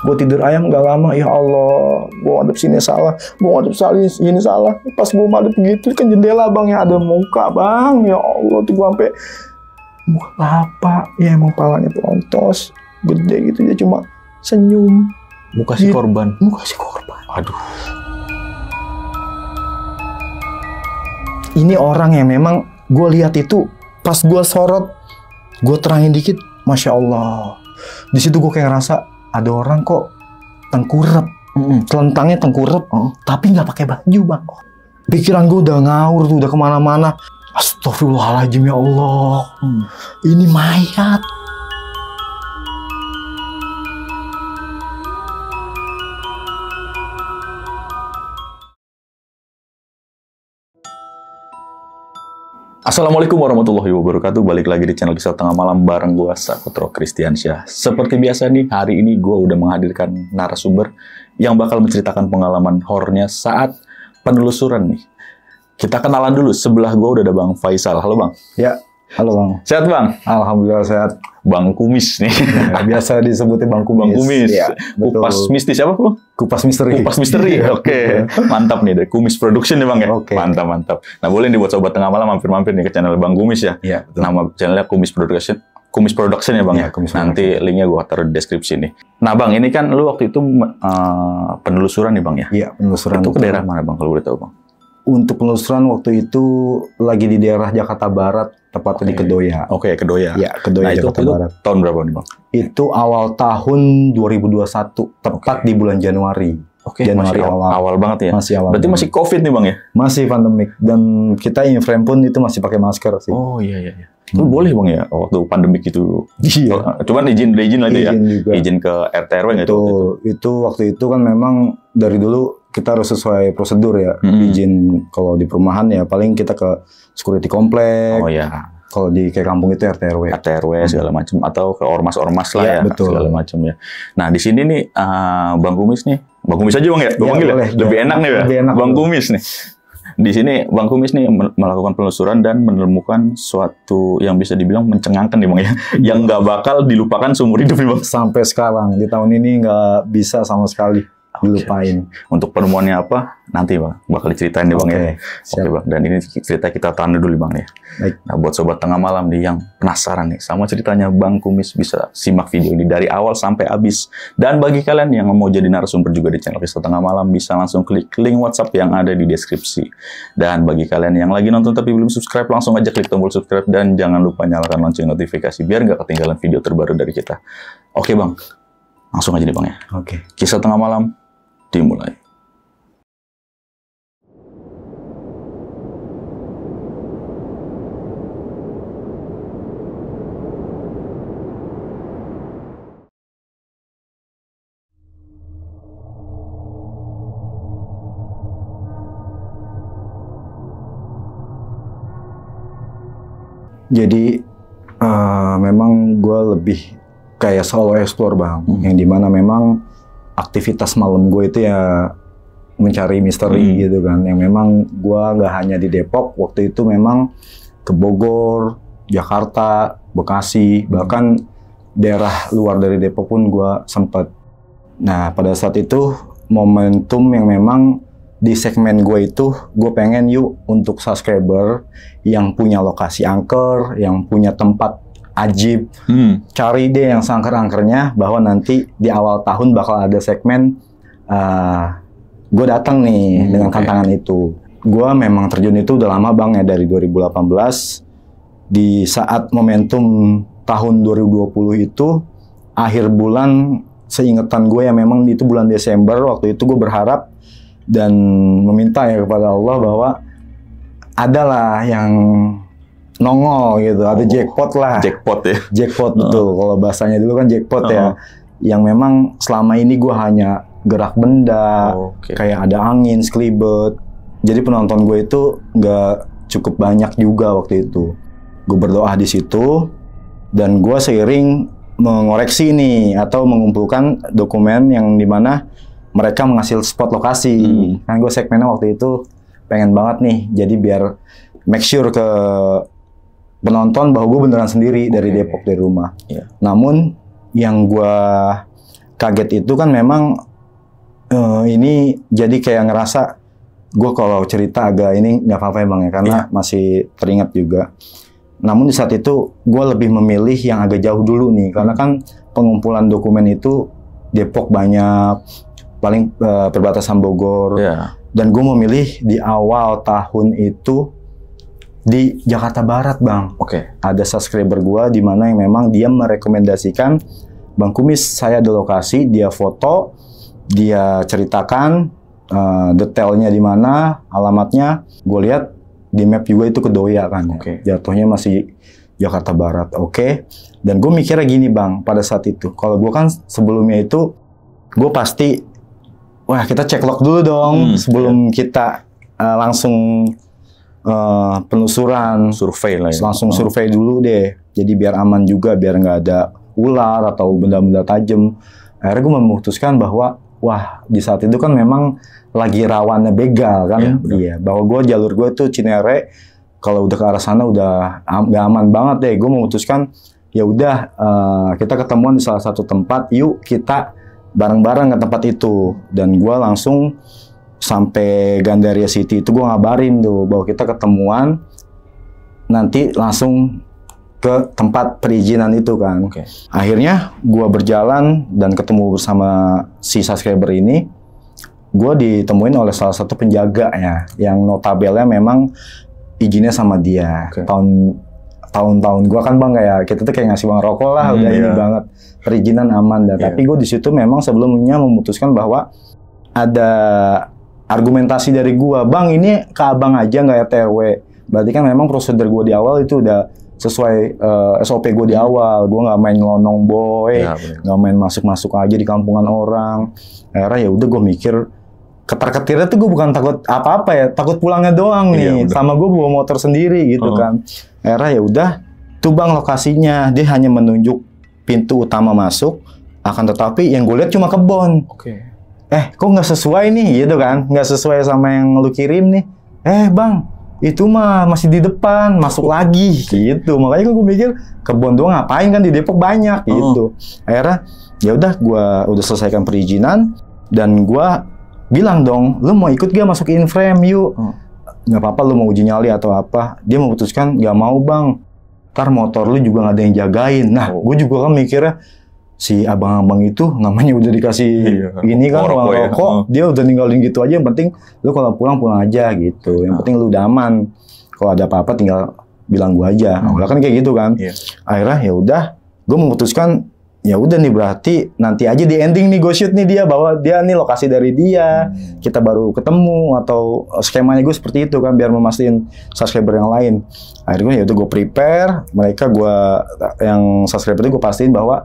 Gue tidur ayam gak lama, ya Allah, gue ngadep sini salah, gue ngadep sini salah. Pas gue ngadep gitu kan jendela bang, ya ada muka bang, ya Allah tuh gue sampai muka apa, ya emang palanya pelontos, gede gitu ya, cuma senyum. Muka si korban. Muka si korban. Aduh. Ini orang yang memang gue lihat itu pas gue sorot, gue terangin dikit, masya Allah. Di situ gue kayak ngerasa ada orang kok tengkurap, telentangnya tengkurap, tapi nggak pakai baju bang. Pikiran gue udah ngawur tuh, udah kemana-mana. Astagfirullahaladzim ya Allah, ini mayat. Assalamualaikum warahmatullahi wabarakatuh. Balik lagi di channel Kisah Tengah Malam bareng gue Saputra Kristiansyah. Seperti biasa nih, hari ini gue udah menghadirkan narasumber yang bakal menceritakan pengalaman horornya saat penelusuran nih. Kita kenalan dulu. Sebelah gue udah ada Bang Faisal. Halo Bang. Ya, halo Bang. Sehat Bang? Alhamdulillah sehat. Bang Kumis nih. Biasa disebutnya Bang Kumis. Bang Kumis. Ya, Kupas mistis siapa Bang? Kupas misteri. Kupas misteri. Oke. Mantap nih dari Kumis Production nih Bang ya. Oke. Mantap, mantap. Nah, boleh nih buat sobat Tengah Malam mampir-mampir nih ke channel Bang Kumis ya. Iya, betul. Nama channelnya Kumis Production. Kumis Production ya Bang Iya, ya. Kumis Nanti linknya gue taruh di deskripsi nih. Nah Bang, ini kan lu waktu itu penelusuran nih Bang ya. Iya, penelusuran. Itu ke daerah mana Bang kalau boleh tahu Bang? Untuk penelusuran waktu itu lagi di daerah Jakarta Barat, tepatnya di Kedoya. Oke, Kedoya. Ya, Kedoya, Nah, Jakarta itu Barat. tahun berapa nih Bang? Itu awal tahun 2021, tepat di bulan Januari. Oke, Januari masih awal banget ya. Masih awal. Berarti masih COVID nih Bang ya? Masih pandemik, dan kita in-frame pun itu masih pakai masker sih. Oh iya iya. Itu boleh Bang ya waktu pandemik itu. Iya. Cuman izin lah itu ya. Juga. Izin ke RT RW nggak itu? Itu waktu itu kan memang dari dulu kita harus sesuai prosedur ya. Izin kalau di perumahan ya paling kita ke security komplek. Oh iya. Kalau di kayak kampung itu RT RW. RT RW segala macam atau ke ormas-ormas lah ya, betul. Segala macam ya. Nah, di sini nih Bang Kumis nih. Bang Kumis aja Bang ya? Gue panggil boleh, ya. Lebih enak nih ya. Lebih enak, Bang Kumis nih. Di sini Bang Kumis nih melakukan penelusuran dan menemukan suatu yang bisa dibilang mencengangkan nih Bang ya. Yang nggak bakal dilupakan seumur hidup nih Bang. Sampai sekarang di tahun ini nggak bisa sama sekali dilupain. Untuk penemuannya apa? Nanti Bang bakal diceritain nih Bang ya. Oke Bang. Dan ini cerita kita tahan dulu Bang ya. Baik. Nah, buat sobat Tengah Malam nih yang penasaran nih sama ceritanya Bang Kumis, bisa simak video ini dari awal sampai habis. Dan bagi kalian yang mau jadi narasumber juga di channel Kisah Tengah Malam, bisa langsung klik link WhatsApp yang ada di deskripsi. Dan bagi kalian yang lagi nonton tapi belum subscribe, langsung aja klik tombol subscribe dan jangan lupa nyalakan lonceng notifikasi biar nggak ketinggalan video terbaru dari kita. Oke Bang, langsung aja nih Bang ya. Oke. Kisah Tengah Malam dimulai. Jadi memang gue lebih kayak solo explore Bang, yang dimana memang aktivitas malam gue itu ya mencari misteri gitu kan, yang memang gue nggak hanya di Depok, waktu itu memang ke Bogor, Jakarta, Bekasi, bahkan daerah luar dari Depok pun gue sempat. Nah pada saat itu momentum yang memang di segmen gue itu, gue pengen yuk untuk subscriber yang punya lokasi angker, yang punya tempat ajib, cari deh yang seangker-angkernya, bahwa nanti di awal tahun bakal ada segmen gue datang nih dengan tantangan itu. Gue memang terjun itu udah lama Bang ya, dari 2018. Di saat momentum tahun 2020 itu, akhir bulan, seingetan gue ya memang itu bulan Desember, waktu itu gue berharap dan meminta ya kepada Allah bahwa adalah yang nongol gitu, ada jackpot lah. Jackpot ya? Jackpot betul, kalau bahasanya dulu kan jackpot ya. Yang memang selama ini gue hanya gerak benda, kayak ada angin, sekelibet. Jadi penonton gue itu nggak cukup banyak juga waktu itu. Gue berdoa di situ, dan gue seiring mengoreksi nih, atau mengumpulkan dokumen yang dimana mereka menghasil spot lokasi. Kan gue segmennya waktu itu pengen banget nih, jadi biar make sure ke penonton bahwa gue beneran sendiri dari Depok, dari rumah. Namun yang gue kaget itu kan memang ini jadi kayak ngerasa gue kalau cerita agak ini nggak apa-apa ya Bang ya, karena masih teringat juga. Namun di saat itu gue lebih memilih yang agak jauh dulu nih, karena kan pengumpulan dokumen itu Depok banyak, paling perbatasan Bogor. Dan gue memilih di awal tahun itu di Jakarta Barat Bang. Ada subscriber gue di mana yang memang dia merekomendasikan, Bang Kumis saya ada lokasi, dia foto, dia ceritakan detailnya di mana, alamatnya, gue lihat di map juga itu Kedoya kan, jatuhnya masih Jakarta Barat, Dan gue mikirnya gini Bang, pada saat itu, kalau gue kan sebelumnya itu, gue pasti, wah kita cek log dulu dong, sebelum kita langsung penelusuran, survei lah ya. Langsung survei dulu deh, jadi biar aman juga, biar nggak ada ular atau benda-benda tajam. Akhirnya gue memutuskan bahwa, wah di saat itu kan memang lagi rawannya begal kan, bahwa gue jalur gue itu Cinere, kalau udah ke arah sana udah nggak aman banget deh. Gue memutuskan ya udah kita ketemuan di salah satu tempat, yuk kita bareng-bareng ke tempat itu. Dan gue langsung sampai Gandaria City itu gue ngabarin tuh bahwa kita ketemuan nanti langsung ke tempat perizinan itu kan. Akhirnya gue berjalan dan ketemu bersama si subscriber ini. Gue ditemuin oleh salah satu penjaga ya, yang notabene memang izinnya sama dia. Tahun-tahun gue kan Bang kayak kita tuh kayak ngasih uang rokok lah, udah ini banget, perizinan aman dah. Tapi gue di situ memang sebelumnya memutuskan bahwa ada argumentasi dari gue, Bang ini ke abang aja nggak RT/RW. Berarti kan memang prosedur gue di awal itu udah sesuai SOP gue di awal. Gue nggak main ngelonong boy, nggak main masuk-masuk aja di kampungan orang. Akhirnya ya udah gue mikir, ketar-ketirnya tuh gue bukan takut apa-apa ya, takut pulangnya doang nih. Sama gue bawa motor sendiri gitu kan. Akhirnya ya udah, tuh Bang lokasinya, dia hanya menunjuk pintu utama masuk, akan tetapi yang gue lihat cuma kebon. Kok nggak sesuai nih gitu kan, nggak sesuai sama yang lu kirim nih. Bang, itu mah masih di depan, masuk lagi gitu. Makanya gue mikir kebon doang ngapain, kan di Depok banyak gitu. Akhirnya ya udah, gue udah selesaikan perizinan dan gue bilang dong, lu mau ikut gak masuk in-frame yuk. Nggak apa-apa lu mau uji nyali atau apa. Dia memutuskan nggak mau Bang, ntar motor lu juga nggak ada yang jagain. Nah gue juga kan mikirnya, si abang-abang itu namanya udah dikasih ini kan uang rokok, dia udah ninggalin gitu aja. Yang penting lu kalau pulang aja gitu. Yang penting lu udah aman. Kalau ada apa-apa tinggal bilang gua aja. Awalnya kan kayak gitu kan. Akhirnya ya udah, gua memutuskan ya udah nih, berarti nanti aja di ending nih gue shoot nih dia, bahwa dia nih lokasi dari dia, kita baru ketemu, atau skemanya gue seperti itu kan, biar memastikan subscriber yang lain. Akhirnya ya udah gue prepare, mereka gue yang subscriber itu gue pastiin bahwa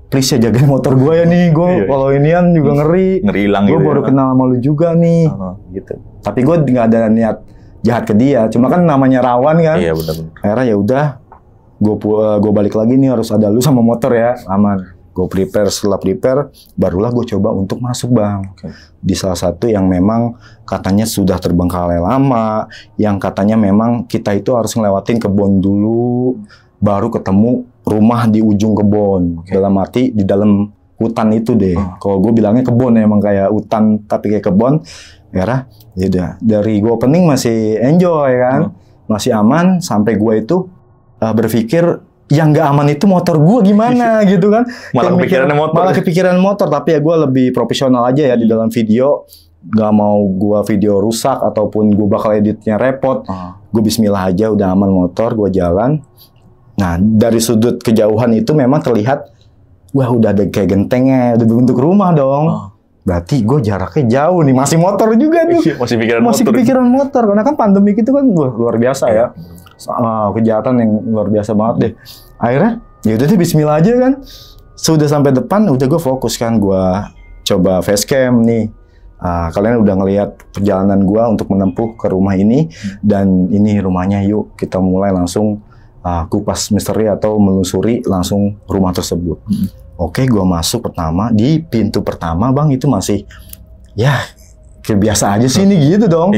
please ya jagain motor gue ya nih, gue kalau inian juga ngeri hilang gue gitu baru kenal sama lu juga nih gitu. Tapi gue nggak ada niat jahat ke dia, cuma kan namanya rawan kan. Benar-benar. Akhirnya ya udah, gue balik lagi nih, harus ada lu sama motor ya, aman. Gue prepare, setelah prepare barulah gue coba untuk masuk Bang. Di salah satu yang memang katanya sudah terbengkalai lama, yang katanya memang kita itu harus ngelewatin kebun dulu baru ketemu rumah di ujung kebun. Dalam arti di dalam hutan itu deh. Kalau gue bilangnya kebun ya, emang kayak hutan tapi kayak kebun. Ya udah, dari gue opening masih enjoy kan, masih aman, sampai gue itu berpikir yang nggak aman itu motor gue gimana gitu kan. Malah kepikiran motor. Tapi ya gue lebih profesional aja ya di dalam video. Gak mau gue video rusak ataupun gue bakal editnya repot. Gue bismillah aja, udah aman motor, gue jalan. Nah dari sudut kejauhan itu memang terlihat, wah udah ada kayak gentengnya, udah bentuk rumah dong. Berarti gue jaraknya jauh nih, masih motor juga tuh. Masih kepikiran motor. Karena kan pandemi itu kan luar biasa ya. Kejahatan yang luar biasa banget deh. Akhirnya ya udah deh, bismillah aja kan. Sudah sampai depan, udah gue fokus kan, gue coba facecam nih. Kalian udah ngelihat perjalanan gue untuk menempuh ke rumah ini, dan ini rumahnya, yuk kita mulai langsung kupas misteri atau menelusuri langsung rumah tersebut. Oke, gue masuk pertama, di pintu pertama Bang itu masih ya kayak biasa aja sih nih gitu dong.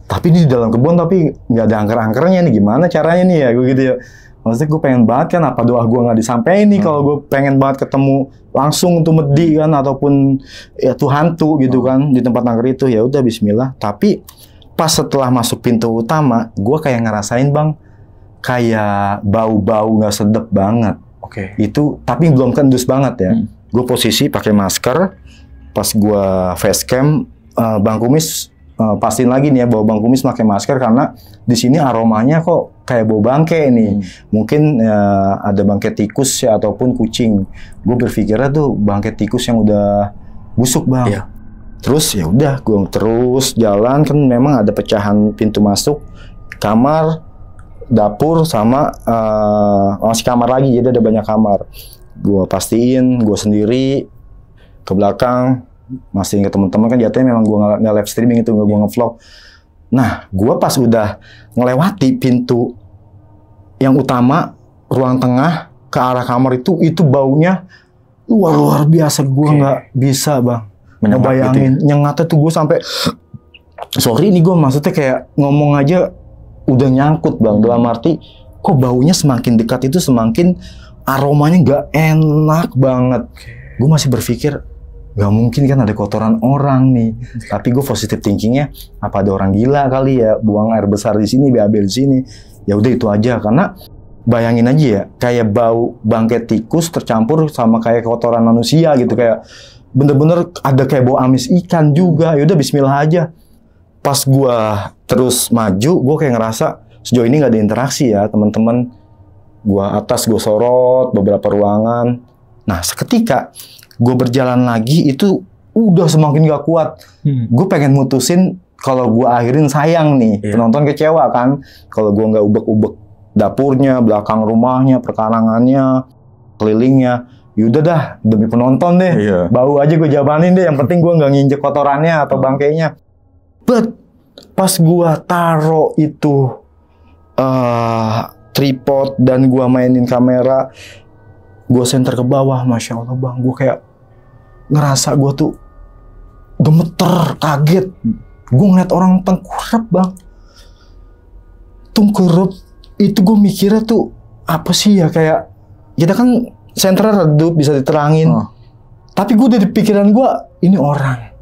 Tapi di dalam kebun, tapi nggak ada angker-angkernya nih, gimana caranya nih ya, gue gitu ya. Maksudnya gue pengen banget kan, apa doa gue nggak disampaikan nih kalau gue pengen banget ketemu langsung tuh Medi kan, ataupun ya tuh hantu gitu kan di tempat nangkri itu. Ya udah Bismillah. Tapi pas setelah masuk pintu utama, gue kayak ngerasain bang, kayak bau-bau nggak sedap banget. Oke. Itu tapi belum kendus banget ya. Gue posisi pakai masker, pas gue facecam, Bang Kumis pastiin lagi nih ya bahwa Bang Kumis pakai masker karena di sini aromanya kok kayak bau bangke nih. Mungkin ada bangke tikus ya ataupun kucing. Gue berpikirnya tuh bangke tikus yang udah busuk bang. Iya. Terus ya udah gue terus jalan kan, memang ada pecahan pintu masuk kamar, dapur sama masih kamar lagi, jadi ada banyak kamar. Gue pastiin gue sendiri ke belakang. Masih ke teman-teman kan jatuhnya memang gue nggak live streaming itu, gue nge-vlog. Nah, gue pas udah ngelewati pintu yang utama, ruang tengah ke arah kamar itu baunya luar biasa. Gue nggak bisa bang ngebayangin, gitu ya? Nyengatnya tuh gue sampai sorry ini gue maksudnya kayak ngomong aja udah nyangkut bang. Dalam arti kok baunya semakin dekat itu semakin aromanya nggak enak banget. Gue masih berpikir gak mungkin kan ada kotoran orang nih. Tapi gue positive thinkingnya, apa ada orang gila kali ya buang air besar di sini, BAB di sini. Ya udah itu aja, karena bayangin aja ya, kayak bau bangkai tikus tercampur sama kayak kotoran manusia gitu, kayak bener-bener ada kayak bau amis ikan juga. Ya udah Bismillah aja. Pas gue terus maju, gue kayak ngerasa sejauh ini gak ada interaksi ya teman-teman. Gue atas, gue sorot beberapa ruangan. Nah seketika gue berjalan lagi itu udah semakin gak kuat. Gue pengen mutusin kalau gue akhirin sayang nih. Penonton kecewa kan kalau gue nggak ubek-ubek dapurnya, belakang rumahnya, perkarangannya, kelilingnya. Yaudah dah demi penonton deh. Bau aja gue jabanin deh. Yang penting gue nggak nginjek kotorannya atau bangkainya. But pas gue taro itu tripod dan gue mainin kamera, gue senter ke bawah, Masya Allah bang, gue kayak ngerasa gue tuh gemeter, kaget. Gue ngeliat orang tengkurap bang. Tengkurap itu gue mikirnya tuh apa sih ya, kayak kita kan senternya redup bisa diterangin. Tapi gue udah di pikiran gue ini orang.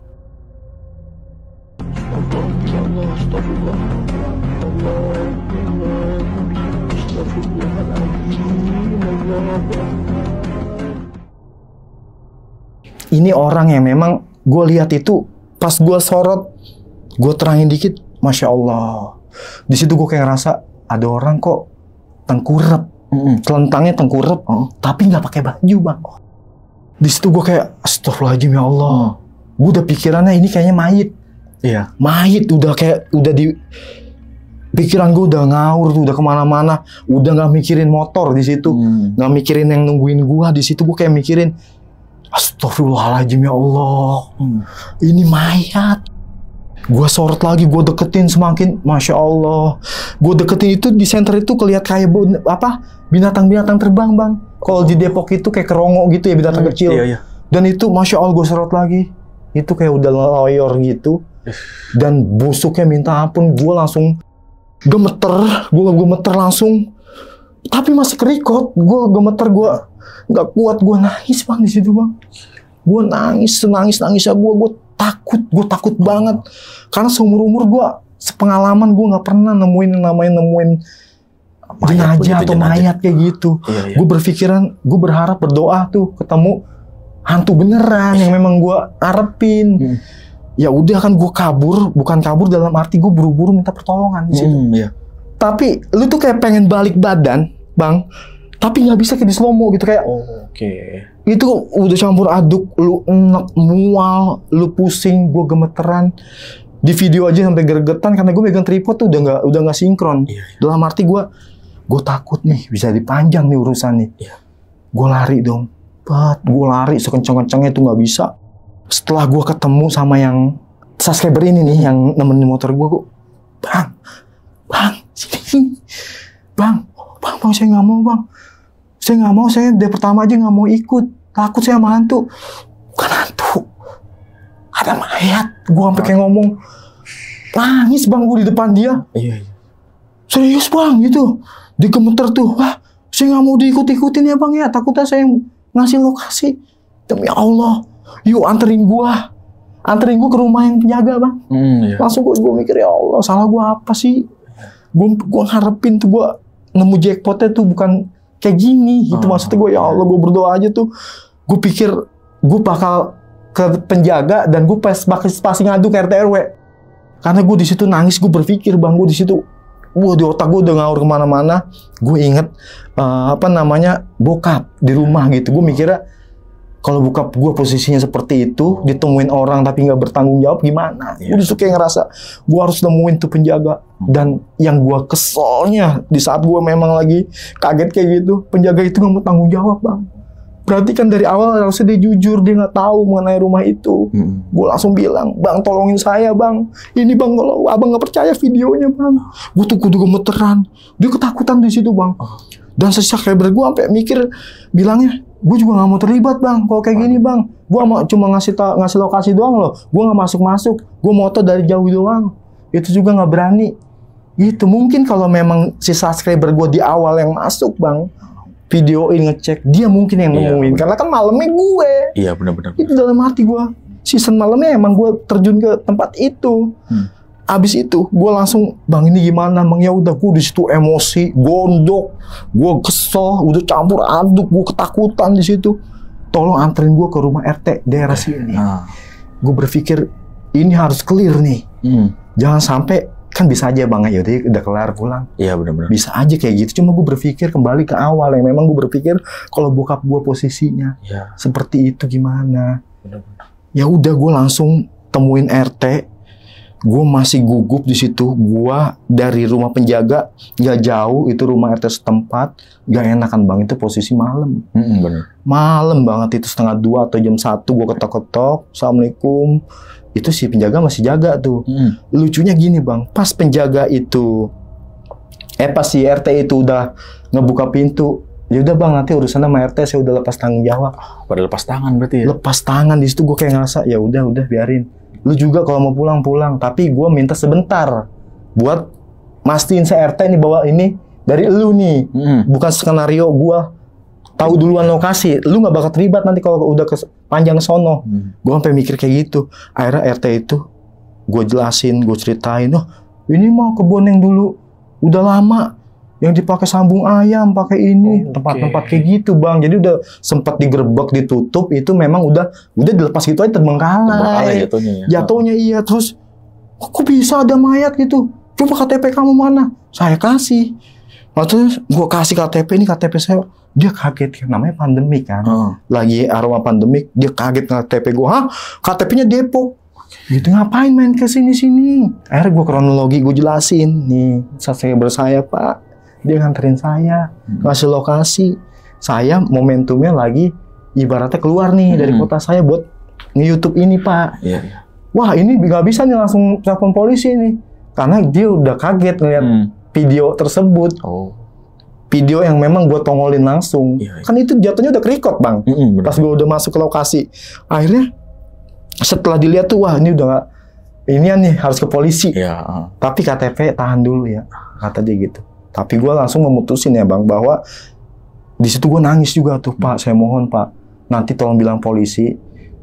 Ini orang yang memang gue lihat itu pas gue sorot, gue terangin dikit, Masya Allah. Di situ gue kayak ngerasa ada orang kok tengkurap, telentangnya tengkurap, tapi nggak pakai baju bang. Di situ gue kayak astagfirullahaladzim ya Allah. Gue udah pikirannya ini kayaknya mayit. Iya. Mayit udah kayak udah di pikiran gue udah ngawur tuh, udah kemana-mana, udah nggak mikirin motor di situ, nggak mikirin yang nungguin gue di situ. Gue kayak mikirin astagfirullahaladzim ya Allah, ini mayat. Gue sorot lagi, gue deketin semakin, Masya Allah. Gue deketin itu di center itu kelihatan kayak apa binatang-binatang terbang bang. Kalau di Depok itu kayak kerongo gitu ya, binatang kecil. Iya. Dan itu Masya Allah gue sorot lagi, itu kayak udah loyor gitu. Dan busuknya minta ampun, gue langsung gemeter, gue gemeter langsung. Tapi masih kerikot, gue gemeter, gue nggak kuat, gue nangis bang di situ bang. Gue nangis ya, gue takut banget. Karena seumur umur gue, sepengalaman gue nggak pernah nemuin jenazah atau mayat kayak gitu. Iya. Gue berpikiran, gue berharap berdoa tuh ketemu hantu beneran yang memang gue harapin. Ya udah kan gue kabur, bukan kabur dalam arti gue buru-buru minta pertolongan di situ. Tapi lu tuh kayak pengen balik badan, bang, tapi nggak bisa kayak di slow mo gitu kayak. Itu udah campur aduk, lu enek, mual, lu pusing, gue gemeteran. Di video aja sampai gregetan karena gue megang tripod tuh udah nggak sinkron. Dalam arti gue takut nih bisa dipanjang nih urusan nih. Gue lari dong, gue lari sekencang-kencangnya tuh nggak bisa. Setelah gue ketemu sama yang subscriber ini nih, yang nemenin motor gue, bang, sini, bang, saya nggak mau, saya dari pertama aja nggak mau ikut, takut saya sama hantu. Bukan hantu, ada mayat. Gue sampai kayak ngomong, nangis bang gue di depan dia. Serius bang gitu, dia gemeter tuh, Saya nggak mau diikut-ikutin ya bang ya, takutnya saya ngasih lokasi. Demi Allah, yuk anterin gua ke rumah yang penjaga bang. Iya. Langsung gua mikir, ya Allah, salah gua apa sih? Gua ngarepin tuh gua nemu jackpotnya tuh bukan kayak gini gitu. Maksudnya gua, ya Allah, gua berdoa aja tuh. Gua pikir gua bakal ke penjaga dan gua pasti ngadu ke RT RW. Karena gua di situ nangis, gua berpikir bang, gua di situ, wah di otak gua udah ngawur kemana-mana. Gua inget bokap di rumah gitu. Gua mikirnya kalau bokap gua posisinya seperti itu, ditemuin orang tapi nggak bertanggung jawab gimana? Gue disitu kayak ngerasa gua harus nemuin tuh penjaga. Dan yang gua keselnya di saat gua memang lagi kaget kayak gitu, penjaga itu nggak mau tanggung jawab bang. Berarti kan dari awal harusnya dia jujur, dia nggak tahu mengenai rumah itu. Gue langsung bilang, bang tolongin saya bang. Ini bang, kalau abang nggak percaya videonya bang. Gue tuh kudu gemeteran. Dia ketakutan di situ bang. Dan subscriber gue sampai mikir, bilangnya, gue juga nggak mau terlibat bang. Kalau kayak gini bang, gue cuma ngasih lokasi doang loh. Gue nggak masuk. Gue moto dari jauh doang. Itu juga nggak berani. Gitu. Mungkin kalau memang si subscriber gue di awal yang masuk bang, videoin, ngecek, dia mungkin yang nemuin. Karena kan malamnya gue. Iya benar-benar. Itu dalam hati gue. Season malamnya emang gue terjun ke tempat itu. Abis itu gue langsung, bang ini gimana bang? Ya udah, gue di situ emosi, gondok, gue kesel, udah campur aduk, gue ketakutan di situ. Tolong anterin gue ke rumah RT daerah sini. Gue berpikir ini harus clear nih. Jangan sampai, kan bisa aja bang, ya udah kelar pulang. Iya benar-benar. Bisa aja kayak gitu. Cuma gue berpikir kembali ke awal yang memang gue berpikir kalau bokap gue posisinya seperti itu gimana. Benar-benar. Ya udah, gue langsung temuin RT. Gue masih gugup di situ. Gue dari rumah penjaga nggak jauh, itu rumah RT setempat. Gak enakan bang, itu posisi malam. Bener. Malam banget, itu 1:30 atau jam 1. Gue ketok-ketok, assalamualaikum. Itu si penjaga masih jaga tuh. Lucunya gini bang, pas penjaga itu, pas si RT itu udah ngebuka pintu. Ya udah bang, nanti urusan sama RT saya udah lepas tanggung jawab. Pada lepas tangan berarti ya? Lepas tangan. Di situ gue kayak ngerasa, ya udah biarin. Lu juga kalau mau pulang. Tapi gue minta sebentar buat mastiin si RT nih bahwa ini dari lu nih, bukan skenario gue tahu duluan lokasi. Lu nggak bakal terlibat nanti kalau udah ke panjang sono. Gue sampai mikir kayak gitu. Akhirnya RT itu gue jelasin, gue ceritain, oh ini mah kebun yang dulu udah lama yang dipakai sambung ayam, pakai ini, tempat-tempat kayak gitu bang. Jadi udah sempat digerebek, ditutup, itu memang udah dilepas gitu aja terbengkalai. Jatuhnya iya. Terus kok bisa ada mayat gitu? Coba KTP kamu mana? Saya kasih. Terus gue kasih KTP, ini KTP saya. Dia kaget, namanya pandemik kan. Lagi aroma pandemik, dia kaget KTP gue. Hah? KTP-nya Depok. Gitu, ngapain main ke sini-sini? Akhirnya gue kronologi, gue jelasin. Nih, subscriber saya pak, dia nganterin saya, ngasih lokasi. Saya momentumnya lagi ibaratnya keluar nih dari kota saya buat nge-YouTube ini pak. Wah ini nggak bisa nih langsung telepon polisi nih. Karena dia udah kaget ngeliat video tersebut. Video yang memang gue tongolin langsung. Kan itu jatuhnya udah ke-record bang. Pas gue udah masuk ke lokasi. Akhirnya setelah dilihat tuh, wah ini udah gak, ini nih harus ke polisi. Tapi KTP tahan dulu ya, kata dia gitu. Tapi gue langsung memutusin ya bang, bahwa di situ gue nangis juga tuh, pak saya mohon pak, nanti tolong bilang polisi,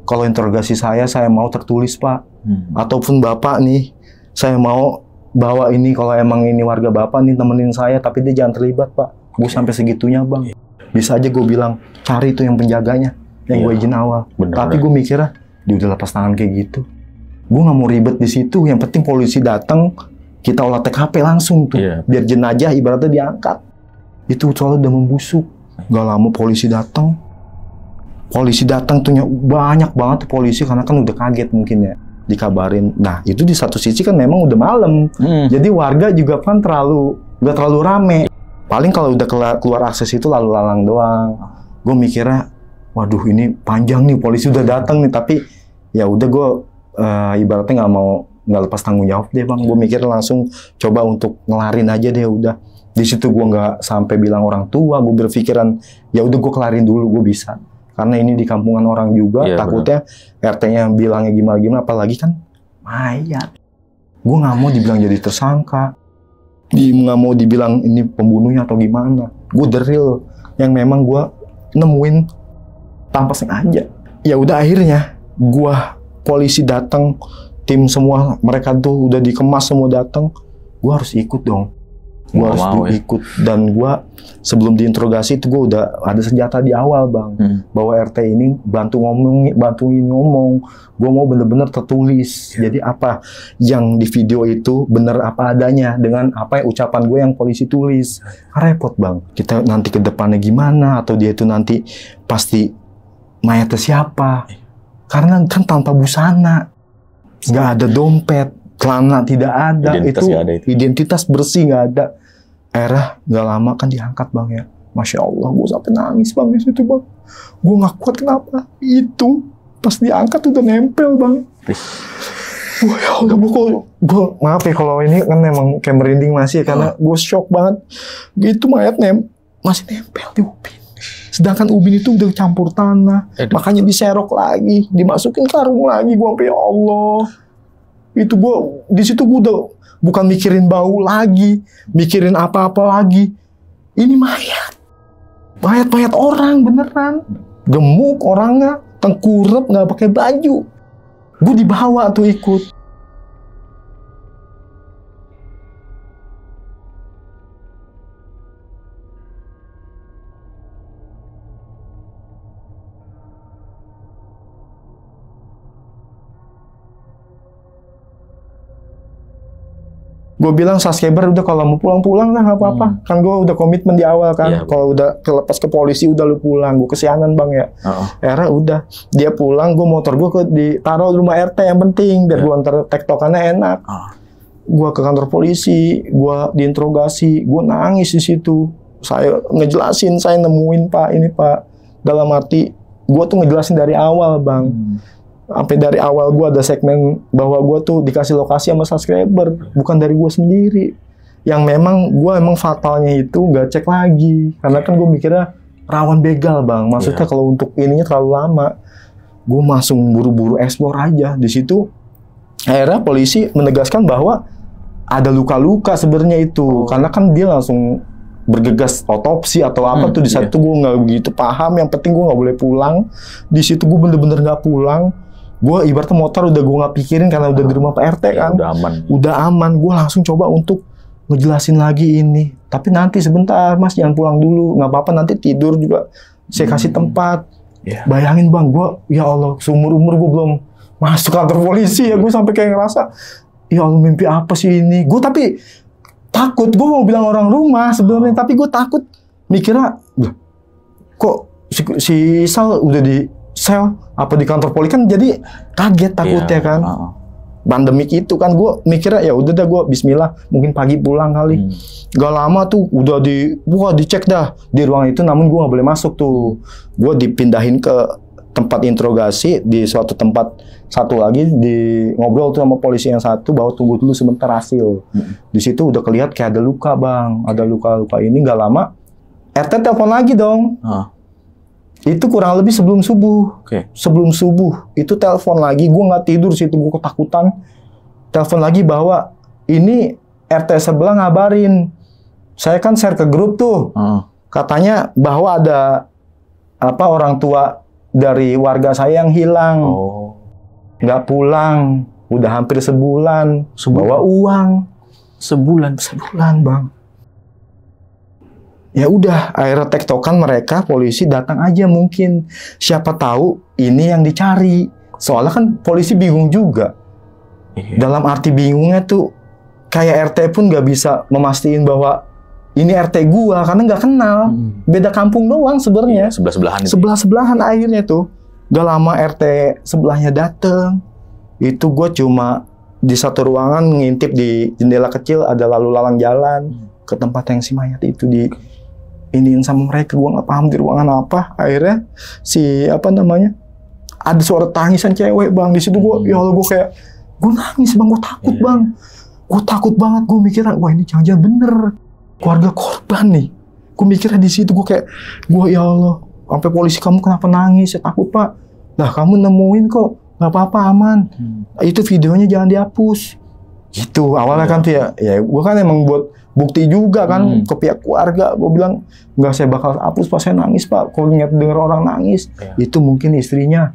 kalau interogasi saya mau tertulis pak. Ataupun bapak nih, saya mau bawa ini, kalau emang ini warga bapak nih temenin saya, tapi dia jangan terlibat pak. Gue sampai segitunya bang. Bisa aja gue bilang, cari tuh yang penjaganya, yang gue izin awal. Tapi gue mikirnya, dia udah lepas tangan kayak gitu. Gue nggak mau ribet di situ. Yang penting polisi datang, kita olah TKP langsung tuh, biar jenazah ibaratnya diangkat. Itu soalnya udah membusuk. Gak lama polisi datang. Polisi datang tuh banyak banget tuh polisi, karena kan udah kaget mungkin ya, dikabarin. Nah itu di satu sisi kan memang udah malam, jadi warga juga kan gak terlalu rame. Paling kalau udah keluar akses itu lalu lalang doang. Gue mikirnya, waduh ini panjang nih, polisi udah datang nih. Tapi ya udah gue ibaratnya nggak lepas tanggung jawab deh bang. Gue mikir langsung coba untuk ngelarin aja deh udah. Di situ gue nggak sampai bilang orang tua. Gue berpikiran ya udah gue kelarin dulu, gue bisa. Karena ini di kampungan orang juga, takutnya RT-nya bilangnya gimana-gimana. Apalagi kan mayat. Gue nggak mau dibilang jadi tersangka. nggak mau dibilang ini pembunuhnya atau gimana. Gue the real yang memang gue nemuin tanpa sengaja. Ya udah akhirnya gue polisi datang, tim semua mereka tuh udah dikemas semua datang, gue harus ikut dong. Gue harus ikut dan gue sebelum diinterogasi itu gue udah ada senjata di awal bang, bahwa RT ini bantuin ngomong, gue mau bener-bener tertulis. Jadi apa yang di video itu bener apa adanya dengan apa yang ucapan gue yang polisi tulis. Repot bang, kita nanti ke depannya gimana atau dia itu nanti pasti mayatnya siapa? Karena kan tanpa busana, nggak ada dompet, celana tidak ada, identitas bersih nggak ada. Akhirnya nggak lama kan diangkat bang ya, masya Allah, gue sampai nangis bang di situ bang. Gue nggak kuat kenapa itu pas diangkat udah nempel bang. Wah ya Allah, gue maaf ya kalau ini kan emang kayak merinding masih ya, karena gue shock banget. Gitu mayat masih nempel di ubin. Sedangkan ubin itu udah campur tanah, makanya diserok lagi, dimasukin karung lagi. Gue sampai ya Allah. Itu gue di situ gue udah bukan mikirin bau lagi, mikirin apa-apa lagi. Ini mayat orang beneran, gemuk orangnya, tengkurap nggak pakai baju. Gue dibawa tuh ikut. Gue bilang subscriber udah kalau mau pulang lah nggak apa-apa. Kan gue udah komitmen di awal kan. Kalau udah kelepas ke polisi udah lu pulang. Gue kesianan bang ya. Era udah dia pulang, gue motor gue ditaruh di rumah RT yang penting biar gue antar tektokannya enak. Gue ke kantor polisi, gue diinterogasi, gue nangis di situ. Saya ngejelasin, saya nemuin pak ini pak. Dalam arti gue tuh ngejelasin dari awal bang. Sampai dari awal gue ada segmen bahwa gue tuh dikasih lokasi sama subscriber, bukan dari gue sendiri. Yang memang gue emang fatalnya itu nggak cek lagi, karena kan gue mikirnya rawan begal bang. Maksudnya kalau untuk ininya terlalu lama, gue langsung buru-buru explore aja. Di situ akhirnya polisi menegaskan bahwa ada luka-luka sebenarnya itu, karena kan dia langsung bergegas otopsi atau apa tuh di saat itu gue nggak begitu paham. Yang penting gue nggak boleh pulang. Di situ gue bener-bener nggak pulang. Gue ibaratnya motor udah gue nggak pikirin karena udah di rumah Pak RT kan. Udah aman. Gue langsung coba untuk ngejelasin lagi ini. Tapi nanti sebentar mas, jangan pulang dulu. Nggak apa-apa, nanti tidur juga. Saya kasih tempat. Bayangin bang, gue ya Allah, seumur-umur gue belum masuk kantor polisi ya. Gue sampai kayak ngerasa, ya Allah mimpi apa sih ini. Gue tapi takut. Gue mau bilang orang rumah sebenarnya, tapi gue takut. Mikirnya, kok si Sal udah di sel apa di kantor polisi kan, jadi kaget takutnya kan. Pandemik itu kan gue mikirnya ya udah dah gue bismillah mungkin pagi pulang kali. Gak lama tuh udah dicek dah di ruang itu, namun gue nggak boleh masuk tuh. Gue dipindahin ke tempat interogasi di suatu tempat satu lagi, di ngobrol tuh sama polisi yang satu bahwa tunggu dulu sebentar hasil. Di situ udah kelihatan kayak ada luka bang, ada luka-luka ini. Gak lama RT telepon lagi dong. Itu kurang lebih sebelum subuh. Sebelum subuh itu telepon lagi, gue nggak tidur situ, gue ketakutan. Telepon lagi bahwa ini RT sebelah ngabarin. Saya kan share ke grup tuh. Katanya bahwa ada apa orang tua dari warga saya yang hilang. Nggak pulang, udah hampir sebulan. Bawa uang. Sebulan bang. Ya udah, akhirnya tektokan mereka, polisi datang aja mungkin. Siapa tahu ini yang dicari. Soalnya kan polisi bingung juga. Dalam arti bingungnya tuh, kayak RT pun nggak bisa memastiin bahwa ini RT gua, karena nggak kenal. Beda kampung doang sebenarnya. Sebelah-sebelahan. Sebelah-sebelahan akhirnya tuh. Gak lama RT sebelahnya dateng. Itu gua cuma di satu ruangan ngintip di jendela kecil, ada lalu lalang jalan ke tempat yang si mayat itu di iniin sama mereka. Gue nggak paham di ruangan apa. Akhirnya si apa namanya, ada suara tangisan cewek bang di situ. Gue ya Allah, gue nangis bang. Gue takut bang. Gue takut banget. Gue mikirnya wah ini jangan-jangan bener keluarga korban nih. Gue mikirnya di situ. Gue ya Allah, sampai polisi, kamu kenapa nangis? Saya takut pak. Lah kamu nemuin kok, nggak apa-apa aman. Itu videonya jangan dihapus. Gitu awalnya kan tuh ya gue kan emang buat bukti juga kan ke pihak keluarga. Gue bilang nggak, saya bakal hapus pas saya nangis Pak. Kalau denger orang nangis, itu mungkin istrinya.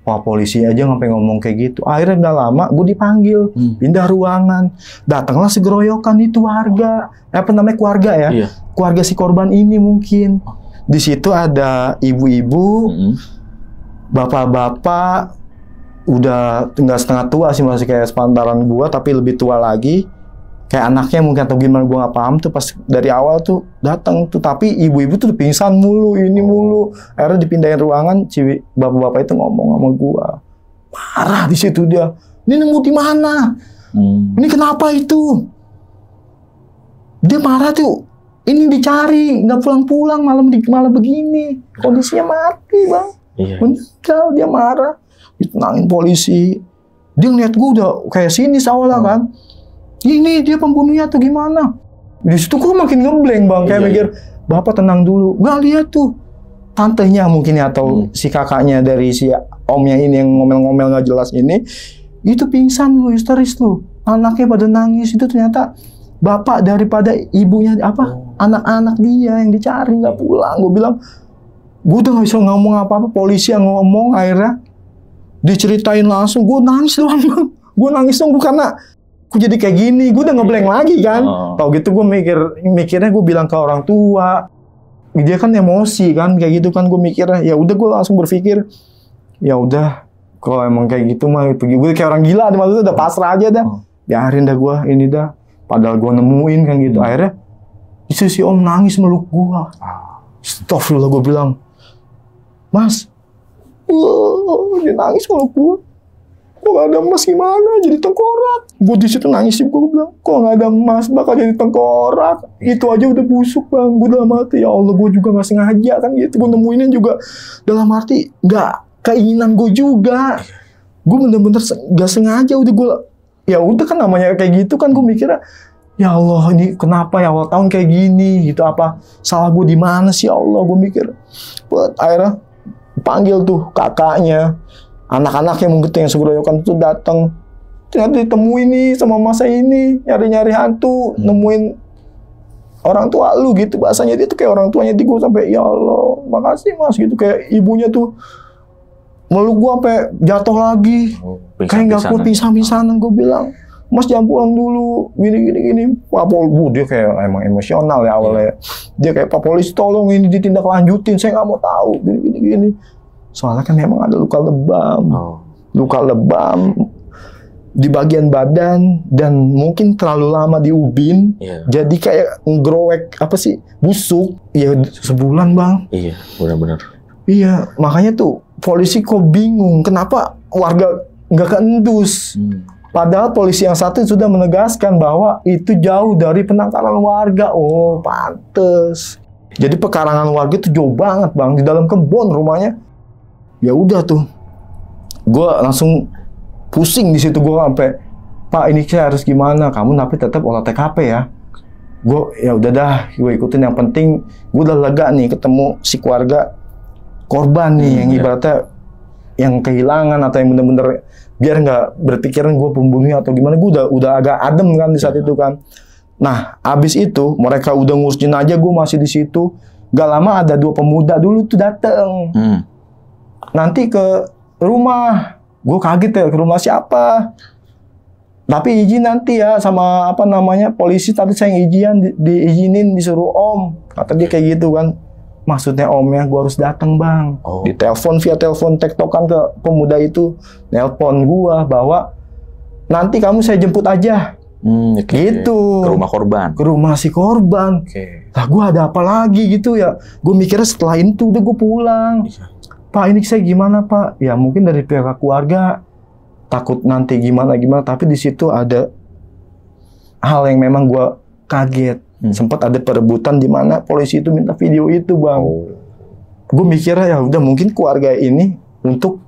Wah, polisi aja sampai ngomong kayak gitu. Akhirnya nggak lama gue dipanggil, pindah ruangan. Datanglah segeroyokan itu warga, keluarga ya, keluarga si korban ini mungkin. Di situ ada ibu-ibu, bapak-bapak, udah nggak setengah tua sih, masih kayak sepantaran gua tapi lebih tua lagi, kayak anaknya mungkin atau gimana gua nggak paham tuh. Pas dari awal tuh datang tuh, tapi ibu-ibu tuh pingsan mulu, ini mulu. Akhirnya dipindahin ruangan, si bapak-bapak itu ngomong sama gua, marah di situ dia, ini nemu di mana, ini kenapa itu, dia marah tuh, ini dicari nggak pulang-pulang, malah begini, kondisinya mati bang, meninggal, dia marah. Ditentangin polisi, dia ngeliat gue udah kayak sinis awalnya kan, ini dia pembunuhnya atau gimana. Di situ gue makin ngeblank bang, kayak mikir, bapak tenang dulu, nggak lihat tuh tantenya mungkin ya, atau si kakaknya dari si omnya ini yang ngomel-ngomel nggak jelas ini, itu pingsan lu, histeris lu, anaknya pada nangis. Itu ternyata bapak daripada ibunya anak-anak dia yang dicari nggak pulang. Gue bilang, gue udah nggak bisa ngomong apa-apa, polisi yang ngomong. Akhirnya diceritain langsung, gue nangis doang bang. Gue nangis dong, karena gue jadi kayak gini, gue udah ngeblank lagi kan. Tau gitu gue mikirnya gue bilang ke orang tua, dia kan emosi kan, kayak gitu kan. Gue mikirnya, ya udah gue langsung berpikir, ya udah kalau emang kayak gitu mah pergi. Gue kayak orang gila, maksudnya udah pasrah aja dah. Biarin dah gue ini dah. Padahal gue nemuin kan gitu. Akhirnya itu si om nangis meluk gue. Astagfirullah, gue bilang, Mas, dia nangis meluk gue. Kok gak ada emas gimana? Jadi tengkorak. Gue di situ nangis sih, gue bilang, kok gak ada emas bakal jadi tengkorak? Itu aja udah busuk bang. Gue dalam hati, ya Allah, gue juga gak sengaja kan gitu. Gue nemuinin juga dalam arti gak keinginan gue juga. Gue bener-bener gak sengaja. Udah gue, ya udah kan namanya kayak gitu kan. Gue mikirnya, ya Allah, ini kenapa ya awal tahun kayak gini gitu, apa salah gue di mana sih ya Allah. Gue mikir, akhirnya panggil tuh kakaknya, anak-anak yang mungkin yang segeroyokan itu datang. Ternyata ditemuin nih sama masa ini, nyari-nyari hantu, nemuin orang tua lu gitu. Bahasanya dia tuh kayak orang tuanya di gue, sampai ya Allah, makasih Mas gitu. Kayak ibunya tuh meluk gue sampai jatuh lagi. Kayak nggak kuat, pisah-pisahan. Gue bilang, Mas jangan pulang dulu, gini. Pak Polisi, dia kayak emang emosional ya awalnya. Dia kayak, Pak Polisi tolong ini ditindaklanjutin, saya nggak mau tahu, gini. Soalnya kan memang ada luka lebam di bagian badan, dan mungkin terlalu lama di ubin, jadi kayak ngerowek busuk. Ya sebulan bang. Iya, benar-benar. Iya, makanya tuh polisi kok bingung kenapa warga nggak keendus. Padahal polisi yang satu sudah menegaskan bahwa itu jauh dari penangkaran warga. Oh, pantes. Jadi pekarangan warga itu jauh banget bang, di dalam kebun rumahnya. Ya udah tuh, gue langsung pusing di situ. Gue sampai, Pak ini saya harus gimana? Kamu tapi tetap olah TKP ya. Gue ya udah dah, gue ikutin. Yang penting gue udah lega nih ketemu si keluarga korban nih, yang ibaratnya yang kehilangan atau yang bener-bener, biar nggak berpikiran gue pembunuhnya atau gimana. Gue udah agak adem kan di saat itu kan. Nah, abis itu mereka udah ngurus jenazah, gue masih di situ. Gak lama ada dua pemuda dulu tuh dateng. Nanti ke rumah, gue kaget ya, ke rumah siapa? Tapi izin nanti ya sama polisi. Tadi saya diizinin disuruh om. Kata dia kayak gitu kan. Maksudnya omnya gue harus datang bang. Ditelepon via telepon, tektokan ke pemuda itu, nelpon gue bahwa nanti kamu saya jemput aja. Gitu. Ke rumah korban. Ke rumah si korban. Lah gue ada apa lagi gitu ya. Gue mikirnya setelah itu udah gue pulang. Pak ini saya gimana Pak? Ya mungkin dari pihak keluarga takut nanti gimana. Tapi di situ ada hal yang memang gue kaget. Sempat ada perebutan di mana polisi itu minta video itu bang. Gue mikirnya ya udah mungkin keluarga ini untuk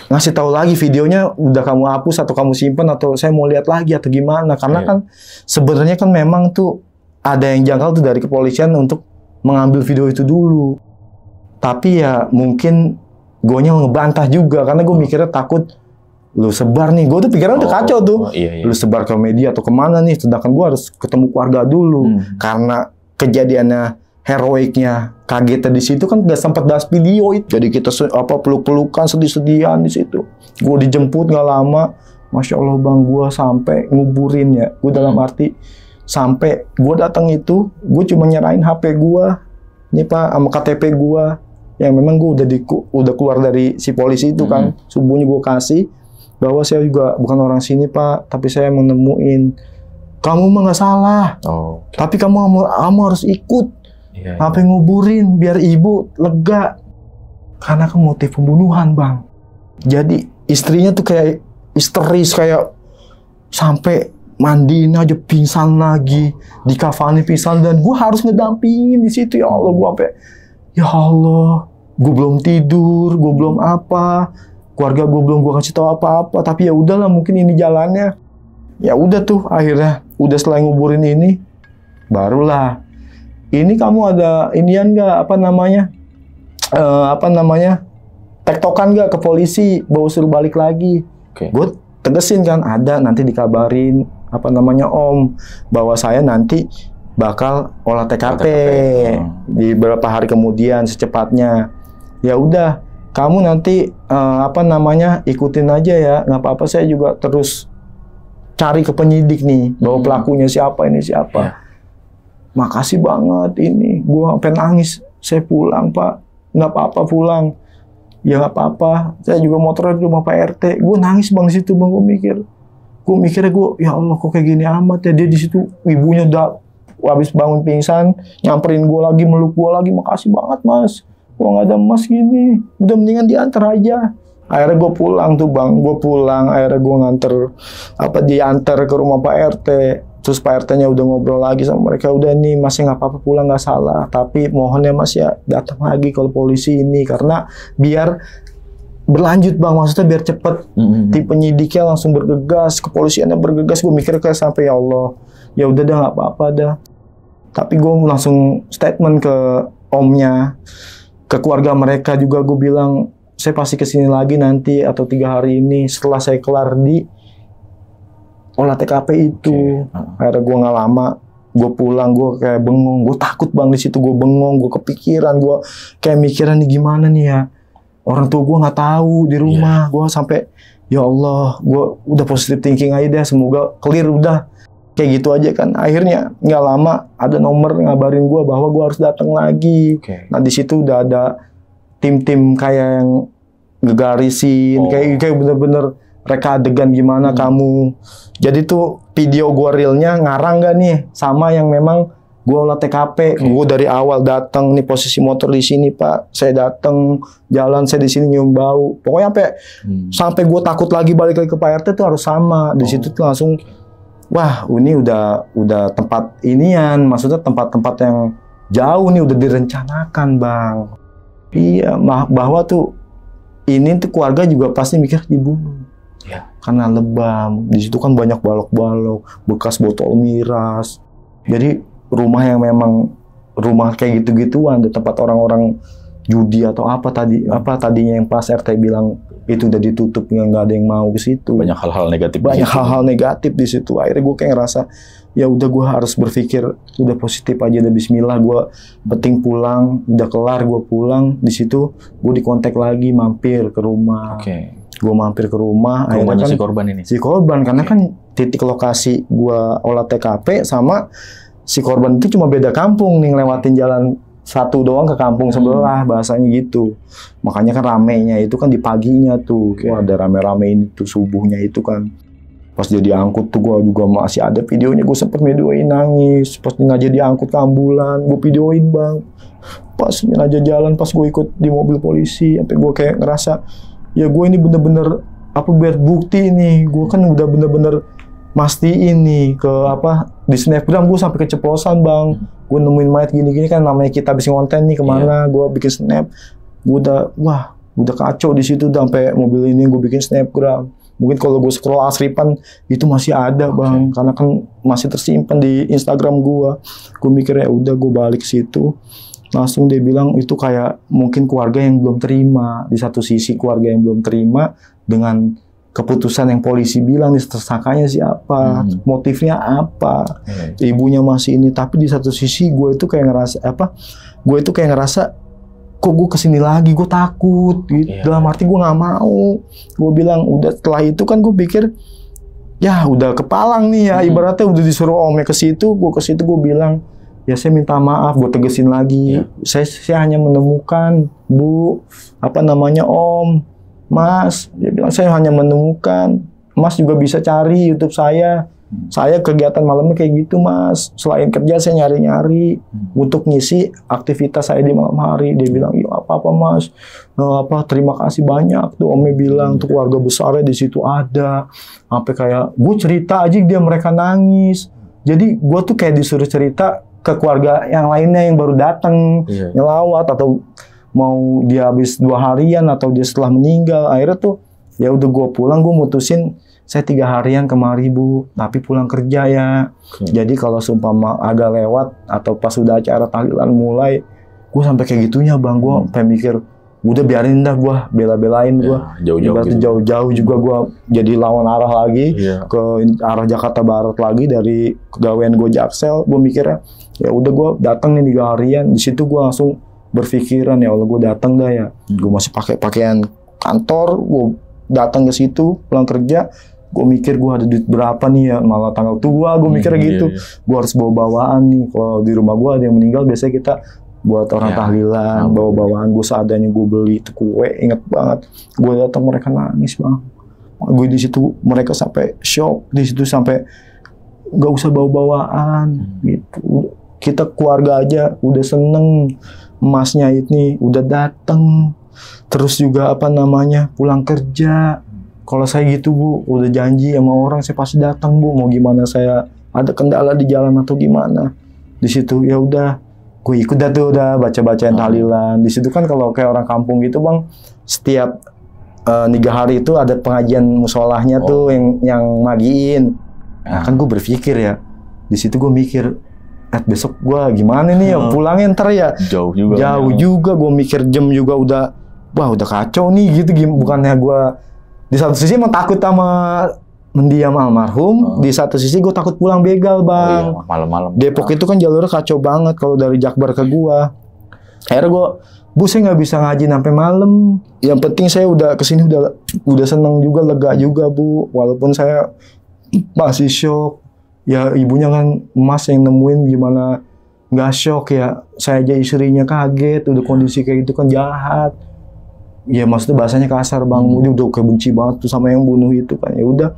ngasih tahu lagi videonya udah kamu hapus atau kamu simpen atau saya mau lihat lagi atau gimana. Karena kan sebenarnya kan memang tuh ada yang janggal tuh dari kepolisian untuk mengambil video itu dulu. Tapi ya mungkin gue ngebantah juga karena gue mikirnya takut lu sebar nih, gue tuh pikiran udah kacau tuh. Iya. Lu sebar ke media atau kemana nih, sedangkan gue harus ketemu keluarga dulu. Karena kejadiannya heroiknya kaget di situ kan gak sempat bahas video itu. Jadi kita peluk-pelukan, sedih-sedihan di situ. Gue dijemput gak lama, Masya Allah bang, gue sampai nguburin ya. Gue dalam arti sampai gue datang itu, gue cuma nyerahin HP gue, nih pak, sama KTP gue. Yang memang gue udah keluar dari si polisi itu kan. Subuhnya gue kasih bahwa saya juga bukan orang sini pak, tapi saya mau nemuin. Kamu mah nggak salah, tapi kamu harus ikut. Sampai nguburin biar ibu lega. Karena kan motif pembunuhan bang. Jadi istrinya tuh kayak histeris, kayak sampai mandiin aja pingsan lagi, dikafani pingsan, dan gue harus ngedampingin di situ. Ya Allah, gue sampai ya Allah, gue belum tidur, gue belum apa, keluarga gue belum gue kasih tahu apa-apa. Tapi ya udahlah, mungkin ini jalannya. Ya udah tuh akhirnya, udah setelah nguburin ini, barulah ini kamu ada inian nggak apa namanya tektokan nggak ke polisi, bawa suruh balik lagi. Gue tegesin kan, ada, nanti dikabarin Om bahwa saya nanti bakal olah TKP di beberapa hari kemudian secepatnya. Ya udah, kamu nanti ikutin aja ya, nggak apa-apa, saya juga terus cari ke penyidik nih bahwa pelakunya siapa, ini siapa. Makasih banget ini, gue sampai nangis. Saya pulang pak, nggak apa-apa pulang. Ya nggak apa-apa, saya juga motor di rumah Pak RT. Gue nangis bang di situ bang, gue mikirnya ya Allah kok kayak gini amat ya. Dia di situ, ibunya udah habis bangun pingsan, nyamperin gue lagi, meluk gue lagi, makasih banget mas, gue nggak ada emas gini, udah mendingan diantar aja. Akhirnya gue pulang tuh bang, akhirnya gue diantar ke rumah Pak RT. Terus Pak RT-nya udah ngobrol lagi sama mereka, udah nih masih nggak apa-apa pulang, nggak salah, tapi mohon ya mas ya datang lagi kalau polisi ini, karena biar berlanjut bang, maksudnya biar cepet. Tim penyidiknya langsung bergegas, kepolisiannya bergegas. Gue mikir kayak sampai ya Allah, ya udah dah nggak apa-apa dah. Tapi gue langsung statement ke omnya, ke keluarga mereka juga. Gue bilang saya pasti kesini lagi nanti atau 3 hari ini setelah saya kelar di olah TKP itu. Akhirnya gue nggak lama, gue pulang, gue kayak bengong, gue takut bang di situ, gue bengong, gue kepikiran, gue kayak mikiran nih gimana nih ya, orang tua gue nggak tahu di rumah. Gue sampai ya Allah, gue udah positive thinking aja deh, semoga clear, udah kayak gitu aja kan. Akhirnya nggak lama ada nomor ngabarin gue bahwa gue harus datang lagi. Nah di situ udah ada tim-tim kayak yang ngegarisin, kayak bener-bener reka adegan gimana kamu. Jadi tuh video gue realnya ngarang gak nih sama yang memang gue olah TKP. Gue dari awal datang nih, posisi motor di sini pak, saya datang jalan, saya di sini nyium bau. Pokoknya sampai gue takut lagi balik lagi ke Pak RT tuh harus sama. Di situ tuh langsung wah ini udah tempat inian, maksudnya tempat-tempat yang jauh nih udah direncanakan bang. Iya, bahwa tuh ini tuh keluarga juga pasti mikir dibunuh. Karena lebam, di situ kan banyak balok-balok, bekas botol miras. Jadi rumah yang memang rumah kayak gitu-gituan, di tempat orang-orang judi atau tadinya yang pas RT bilang itu udah ditutup, nggak ada yang mau ke situ. Banyak hal-hal negatif. Hal-hal negatif di situ. Akhirnya gue kayak ngerasa ya udah, gue harus berpikir udah positif aja, udah Bismillah, gue penting pulang, udah kelar gue pulang. Di situ gue dikontak lagi, mampir ke rumah. Gue mampir ke rumah, rumahnya kan si korban karena kan titik lokasi gue olah TKP sama si korban itu cuma beda kampung nih, ngelewatin jalan satu doang ke kampung sebelah, bahasanya gitu. Makanya kan ramenya itu kan di paginya tuh, ada rame-rame ini tuh subuhnya itu kan. Pas dia diangkut tuh gue juga masih ada videonya, gue sempet videoin nangis. Pas jenazah diangkut ke ambulan, gue videoin bang. Pas jenazah jalan, pas gue ikut di mobil polisi, sampai gue kayak ngerasa ya gue ini bener-bener biar bukti nih, gue kan udah bener-bener mastiin nih ke di snapgram gue sampai keceplosan bang. Gue nemuin mayat gini-gini kan, namanya kita habis ngonten nih kemana, gue bikin snap, gue udah kacau di situ, sampai mobil ini gue bikin snapgram. Mungkin kalau gue scroll Asripan itu masih ada bang, karena kan masih tersimpan di Instagram gue. Gue mikir ya udah, gue balik ke situ. Langsung dia bilang itu kayak mungkin keluarga yang belum terima. Di satu sisi keluarga yang belum terima dengan keputusan yang polisi bilang nih tersangkanya siapa, motifnya apa, ibunya masih ini. Tapi di satu sisi gue itu kayak ngerasa kok gue kesini lagi, gue takut gitu. Dalam arti gue nggak mau. Gue bilang udah, setelah itu kan gue pikir ya udah kepalang nih ya, ibaratnya udah disuruh omnya ke situ, gue bilang ya saya minta maaf, gue tegesin lagi. Saya hanya menemukan, Bu, Om, Mas. Dia bilang saya hanya menemukan. Mas juga bisa cari YouTube saya. Saya kegiatan malamnya kayak gitu, Mas. Selain kerja saya nyari-nyari untuk ngisi aktivitas saya di malam hari. Dia bilang, "Iya, apa-apa, Mas. Terima kasih banyak." Tuh Omnya bilang, tuh keluarga besarnya di situ ada. Sampai kayak gue cerita aja mereka nangis. Jadi gue tuh kayak disuruh cerita ke keluarga yang lainnya yang baru datang ngelawat, atau mau dia habis 2 harian atau dia setelah meninggal. Akhirnya tuh ya udah gue pulang, gue mutusin saya 3 harian kemari, Bu, tapi pulang kerja ya. Jadi kalau seumpama agak lewat atau pas sudah acara tahlilan mulai, gue sampai kayak gitunya, Bang. Gue sampai mikir, udah biarin dah gue bela-belain gue. Jauh-jauh juga gue jadi lawan arah lagi ke arah Jakarta Barat lagi dari kegawaian gue Jaksel. Gue mikirnya ya udah gue datang nih 3 harian. Di situ gue langsung berpikiran, ya Allah, gue datang dah ya. Gue masih pakai pakaian kantor, gue datang ke situ pulang kerja. Gue mikir gue ada duit berapa nih ya, malah tanggal tua gue mikirnya gitu. Gue harus bawa bawaan nih, kalau di rumah gue ada yang meninggal biasanya kita buat orang tahlilan, bawa bawaan. Gue seadanya gue beli itu kue, inget banget. Gue datang mereka nangis, Bang. Gue di situ mereka sampai shock, di situ sampai nggak usah bawa bawaan gitu. Kita keluarga aja udah seneng, emasnya ini udah datang, terus juga pulang kerja. Kalau saya gitu, Bu, udah janji sama orang saya pasti datang, Bu. Mau gimana saya ada kendala di jalan atau gimana. Di situ ya udah, gue ikut dah tuh, udah baca-bacain tahlilan. Di situ kan kalau kayak orang kampung gitu, Bang, setiap 3 hari itu ada pengajian musolahnya tuh yang magiin. Nah, kan gue berpikir ya, di situ gue mikir, besok gue gimana nih ya pulangnya ntar ya. Jauh juga, gue mikir jam juga udah kacau nih gitu. Bukannya gue di satu sisi emang takut sama mendiam almarhum, di satu sisi gue takut pulang begal, Bang. Malam-malam. Depok itu kan jalurnya kacau banget kalau dari Jakbar ke gua. Akhirnya gue, Bu, saya nggak bisa ngaji sampai malam. Yang penting saya udah kesini udah seneng juga, lega juga, Bu. Walaupun saya masih shock. Ya ibunya kan Mas yang nemuin, gimana nggak shock ya. Saya aja istrinya kaget, udah kondisi kayak gitu kan jahat. Ya maksudnya bahasanya kasar, Bang. Dia udah kebenci banget tuh sama yang bunuh itu kan. Ya udah,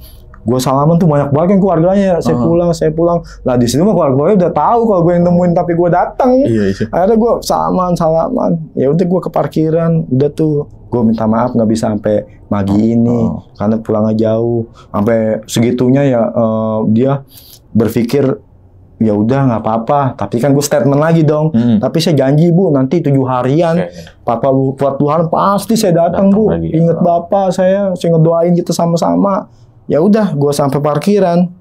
gue salaman tuh banyak banget kan keluarganya. Saya pulang. Lah di situ mah keluarganya udah tahu kalau gue yang nemuin tapi gue datang. Akhirnya gue salaman. Ya udah gue ke parkiran. Udah tuh gue minta maaf nggak bisa sampai pagi ini karena pulangnya jauh. Sampai segitunya ya dia berpikir ya udah nggak apa-apa, tapi kan gue statement lagi dong. Tapi saya janji, Bu, nanti 7 harian, 40 hari pasti saya datang, Bu. Ingat Bapak, saya ngedoain kita sama-sama. Ya udah, gue sampai parkiran.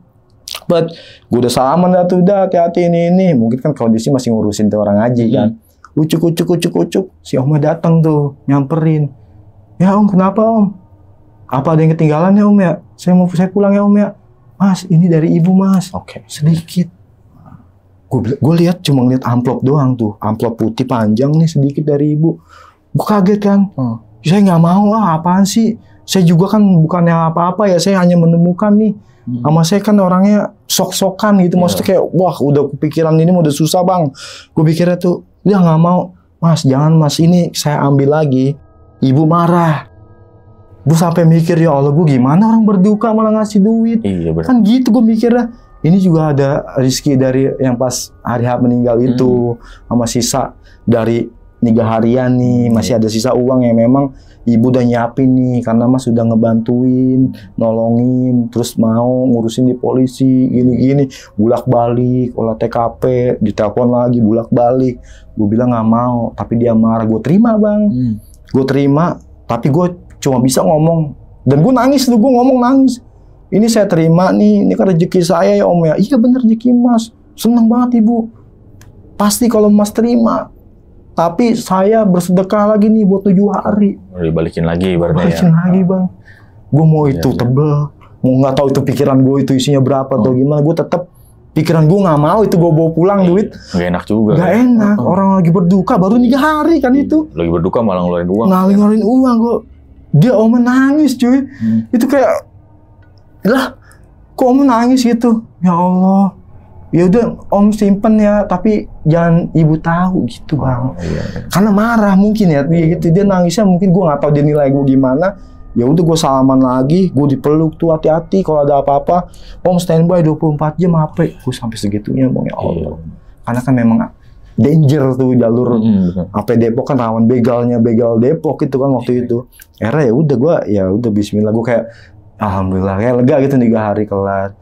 But gue udah salaman dah tuh, udah hati-hati ini. Mungkin kan kondisi masih ngurusin tuh orang ngaji kan. Ucuk. Si Omnya datang tuh, nyamperin. Ya Om, kenapa Om? Apa ada yang ketinggalan ya Om ya? Saya pulang ya Om ya. Mas, ini dari Ibu, Mas. Sedikit. Gue cuma lihat amplop doang tuh, amplop putih panjang nih sedikit dari Ibu. Gue kaget kan, saya nggak mau, apaan sih? Saya juga kan bukannya apa-apa ya, saya hanya menemukan nih. Sama saya kan orangnya sok-sokan gitu, maksudnya kayak wah udah kepikiran ini udah susah, Bang. Gue pikirnya tuh, dia nggak mau, Mas jangan Mas, ini saya ambil lagi. Ibu marah. Gue sampai mikir, ya Allah, gue gimana orang berduka malah ngasih duit. Kan gitu gue mikirnya. Ini juga ada rezeki dari yang pas hari H meninggal itu, sama sisa dari 3 harian nih, masih ada sisa uang yang memang Ibu udah nyiapin nih, karena Mas sudah ngebantuin, nolongin, terus mau ngurusin di polisi, gini-gini, bulak-balik, olah TKP, ditelepon lagi, bulak-balik. Gue bilang nggak mau, tapi dia marah. Gue terima, Bang. Gue terima, tapi gue cuma bisa ngomong. Dan gue nangis tuh, gue ngomong nangis. Ini saya terima nih, ini kan rezeki saya ya Om ya. Iya bener rezeki Mas, seneng banget Ibu. Pasti kalau Mas terima. Tapi saya bersedekah lagi nih buat 7 hari. Dibalikin lagi ibaratnya ya. Balikin lagi, Bang. Gue mau itu tebel, mau nggak tahu itu pikiran gue itu isinya berapa atau gimana, gue tetap pikiran gue nggak mau itu gue bawa pulang duit. Gak enak juga. Gak enak, orang lagi berduka baru 3 hari kan itu. Lagi berduka malah ngeluarin uang. Ngeluarin uang gue. Dia om nangis cuy. Itu kayak, lah kok om nangis gitu? Ya Allah. Ya udah om simpen ya, tapi jangan ibu tahu gitu bang. Karena marah mungkin ya, dia gitu dia nangisnya mungkin gue nggak tahu dia nilai gue gimana. Ya udah gue salaman lagi, gue dipeluk tuh hati-hati kalau ada apa-apa. Om standby 24 jam HP. Gue sampai segitunya bang ya Allah. Karena kan memang danger tuh jalur AP Depok kan rawan begal Depok itu kan waktu itu. Era ya udah gue ya udah Bismillah gue kayak alhamdulillah kayak lega gitu 3 hari kelar.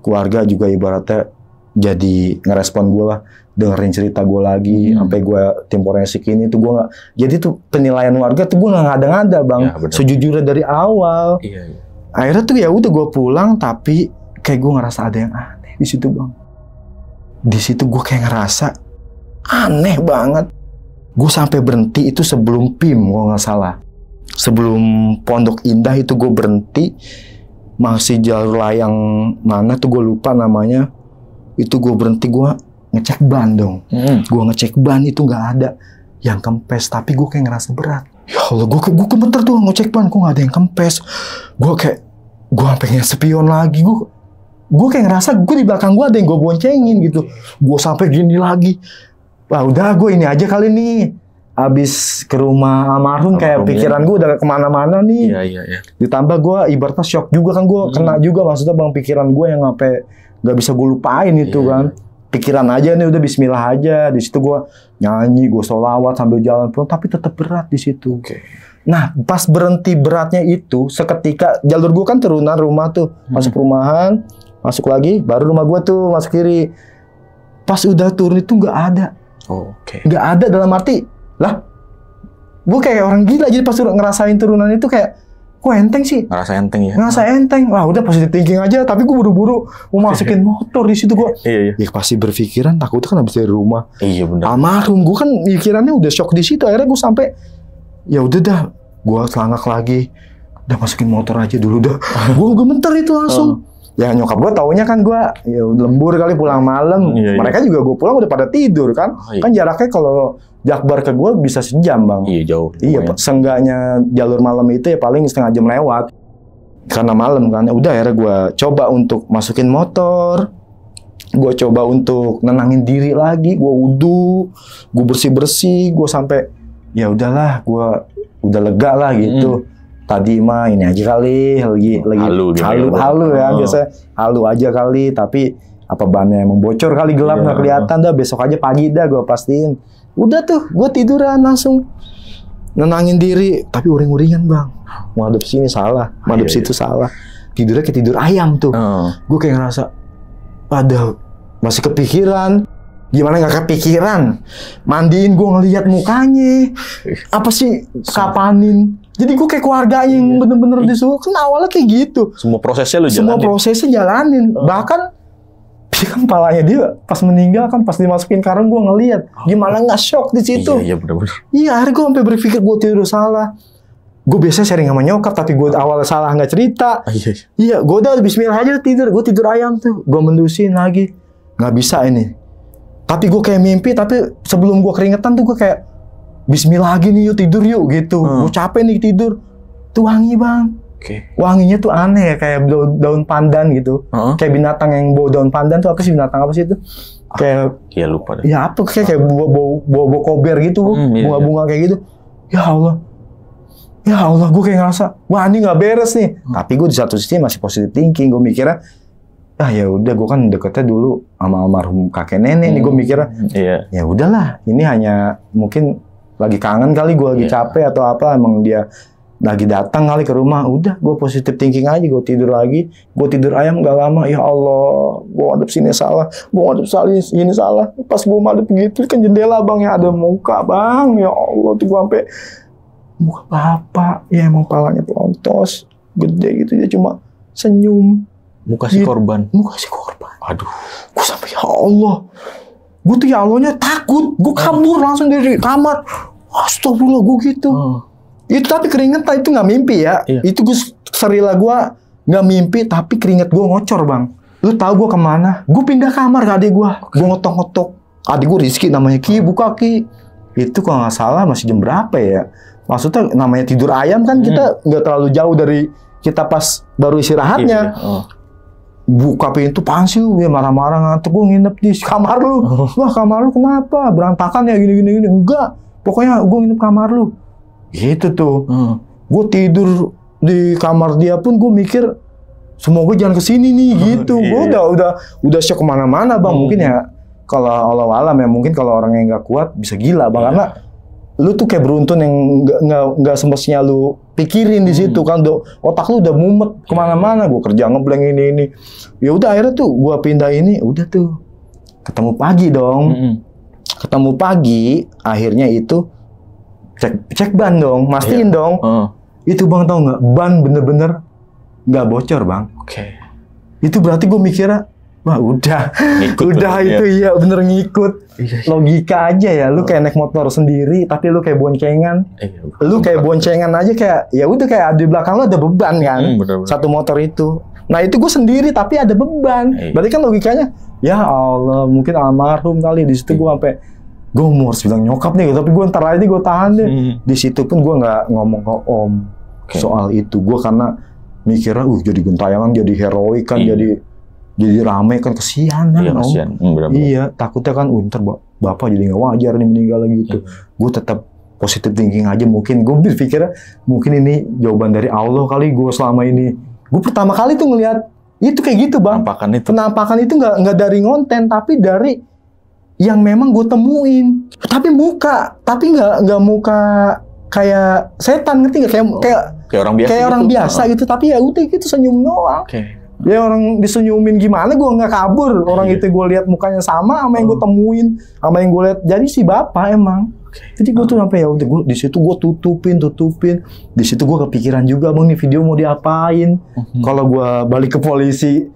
Keluarga juga ibaratnya jadi ngerespon gue lah, dengerin cerita gue lagi, sampai gue temporary ini tuh gue nggak, jadi tuh penilaian warga tuh gue nggak ngada-ngada bang, sejujurnya dari awal. Akhirnya tuh ya udah gue pulang, tapi kayak gue ngerasa ada yang aneh di situ bang. Di situ gue kayak ngerasa aneh banget. Gue sampai berhenti itu sebelum PIM, gue nggak salah. Sebelum Pondok Indah itu gue berhenti, masih jalur layang mana tuh gue lupa namanya. Itu gue berhenti, gue ngecek ban dong. Gue ngecek ban itu nggak ada yang kempes, tapi gue kayak ngerasa berat. Ya Allah, gue gemeter tuh ngecek ban, kok nggak ada yang kempes. Gue pengen spion lagi. Gue kayak ngerasa gue di belakang gue ada yang gue boncengin gitu. Gue sampai gini lagi. Wah udah gue ini aja kali nih. Abis ke rumah almarhum kayak pikiran gue udah kemana-mana nih. Ditambah gue ibaratnya shock juga kan, gue kena juga maksudnya bang, pikiran gue yang sampai nggak bisa gue lupain itu kan. Pikiran aja nih udah Bismillah aja. Di situ gue nyanyi, gue sholawat sambil jalan pulang, tapi tetap berat di situ. Nah pas berhenti beratnya itu seketika, jalur gue kan turunan rumah tuh, masuk perumahan, masuk lagi, baru rumah gue tuh masuk kiri. Pas udah turun itu nggak ada. Nggak ada dalam arti lah, gue kayak orang gila. Jadi pas ngerasain turunan itu kayak, kok enteng sih? Ngerasa enteng ya? Ngerasa enteng. Wah udah positive thinking aja. Tapi gue buru-buru mau masukin motor di situ gue. Ya pasti berpikiran takutnya kan habis dari rumah. Benar. Almarhum gue kan pikirannya udah shock di situ. Akhirnya gue sampai ya udah dah, gue selangkah lagi. Udah masukin motor aja dulu dah. Gue gemeter itu langsung. Ya nyokap gue taunya kan gue ya lembur kali pulang malam. Mereka juga gue pulang udah pada tidur kan. Kan jaraknya kalau Jakbar ke gue bisa sejam bang. Jauh. Seenggaknya jalur malam itu ya paling setengah jam lewat. Karena malam kan. Udah akhirnya gue coba untuk masukin motor. Gue coba untuk nenangin diri lagi. Gue wudhu. Gue bersih-bersih. Gue sampai ya udahlah. Gue udah lega lah gitu. Tadi mah ini aja kali. Lagi halu ya. Biasanya halu aja kali. Tapi apa bannya emang bocor kali, gelap nggak kelihatan dah. Besok aja pagi dah gue pastiin. Udah tuh, gue tiduran langsung nenangin diri, tapi uring-uringan bang. Madep sini salah, madep situ salah. Tidurnya kayak tidur ayam tuh. Gue kayak ngerasa, ada masih kepikiran. Gimana nggak kepikiran? Mandiin gue ngelihat mukanya. Apa sih kapanin? Jadi gue kayak keluarga yang bener-bener disuruh. Kan awalnya kayak gitu. Semua prosesnya lu jalanin. Semua prosesnya jalanin. Bahkan kan palanya dia pas meninggal kan pas dimasukin karung gue ngelihat gimana nggak shock di situ. Iya benar-benar. Iya akhirnya gue sampai berpikir gue tidur salah. Gue biasanya sharing sama nyokap tapi gue awal salah nggak cerita. Iya gue udah Bismillah aja tidur. Gue tidur ayam tuh. Gue mendusin lagi nggak bisa ini. Tapi gue kayak mimpi, tapi sebelum gue keringetan tuh gue kayak Bismillah lagi nih, yuk tidur yuk gitu. Gue capek nih tidur. Tuh wangi bang. Wanginya tuh aneh ya, kayak daun pandan gitu. Kayak binatang yang bawa daun pandan tuh apa sih, binatang apa sih itu? Kayak ya lupa deh. Ya apa kayak bau kober gitu, bunga-bunga kayak gitu. Ya Allah, gue kayak ngerasa, wah ini nggak beres nih. Tapi gue di satu sisi masih positive thinking. Gue mikirnya, ya udah gue kan deketnya dulu sama almarhum kakek nenek nih. Gue mikirnya, ya udahlah, ini hanya mungkin lagi kangen kali, gue lagi capek atau apa, emang dia lagi datang kali ke rumah. Udah gue positive thinking aja, gue tidur lagi. Gue tidur ayam gak lama. Ya Allah, gue ngadep sini salah, gue ngadep sini salah. Pas gue ngadep gitu kan jendela bang, ya ada muka bang. Ya Allah tuh gue sampai muka bapak, ya emang palanya pelontos gede gitu, dia cuma senyum. Muka si korban. Muka si korban. Aduh, gue sampai ya Allah, gue tuh ya Allahnya takut. Gue kabur langsung dari kamar. Astagfirullah gue gitu. Itu tapi keringetan itu nggak mimpi ya. Itu gue Serilah gue nggak mimpi, tapi keringet gue ngocor bang. Lu tahu gue kemana? Gue pindah kamar ke adik gue. Gue ngetok-ngetok. Adik gue Rizky namanya, Ki buka Ki. Itu kalau nggak salah masih jam berapa ya? Maksudnya namanya tidur ayam kan kita nggak terlalu jauh dari kita pas baru istirahatnya. Buka pintu, apaan sih lu? Dia marah-marah, ngantuk, gue nginep di kamar lu. Wah kamar lu kenapa? Berantakan ya gini-gini. Enggak, pokoknya gue nginep kamar lu. Gitu tuh. Gue tidur di kamar dia pun gue mikir, semoga jangan kesini nih gitu. Gue udah shock kemana-mana bang. Mungkin ya kalau Allah alam ya, mungkin kalau orang yang nggak kuat bisa gila bang. Karena lu tuh kayak beruntun yang nggak semestinya lu pikirin di situ kan. Otak lu udah mumet kemana-mana. Gue kerja ngeblank ini. Ya udah akhirnya tuh gue pindah ini. Udah tuh ketemu pagi dong. Ketemu pagi akhirnya itu cek ban dong, mastiin dong. Itu bang tau nggak, ban bener-bener nggak bocor bang. Itu berarti gue mikirnya, wah udah itu iya bener ngikut. Logika aja ya, lu kayak naik motor sendiri, tapi lu kayak boncengan. Lu kayak boncengan aja kayak, ya udah kayak di belakang lu ada beban kan, satu motor itu. Nah itu gue sendiri tapi ada beban. Berarti kan logikanya, ya Allah mungkin almarhum kali. Di situ gue sampai gue mau harus bilang nyokap nih, tapi gue ntar aja gue tahan deh. Di situ pun gue nggak ngomong ke om soal itu. Gue karena mikirnya, jadi gentayangan, jadi heroik kan, jadi rame kan, kesianan om. Iya, takutnya kan, ntar bapak jadi nggak wajar nih meninggal lagi gitu. Gue tetap positive thinking aja. Mungkin gue berpikirnya, mungkin ini jawaban dari Allah kali. Gue selama ini, gue pertama kali tuh ngelihat itu kayak gitu bang. Penampakan itu nggak dari ngonten, tapi dari yang memang gue temuin. Tapi muka, tapi nggak muka kayak setan, ngerti nggak? Kayak orang biasa gitu. Tapi ya udah gitu, senyum doang. Ya orang disenyumin gimana, gue nggak kabur. Orang itu gue lihat mukanya sama yang gue temuin, sama yang gue lihat. Jadi si bapak emang. Jadi gue tuh sampai ya udah, gue di situ gue tutupin. Di situ gue kepikiran juga, bang nih video mau diapain? Kalau gue balik ke polisi,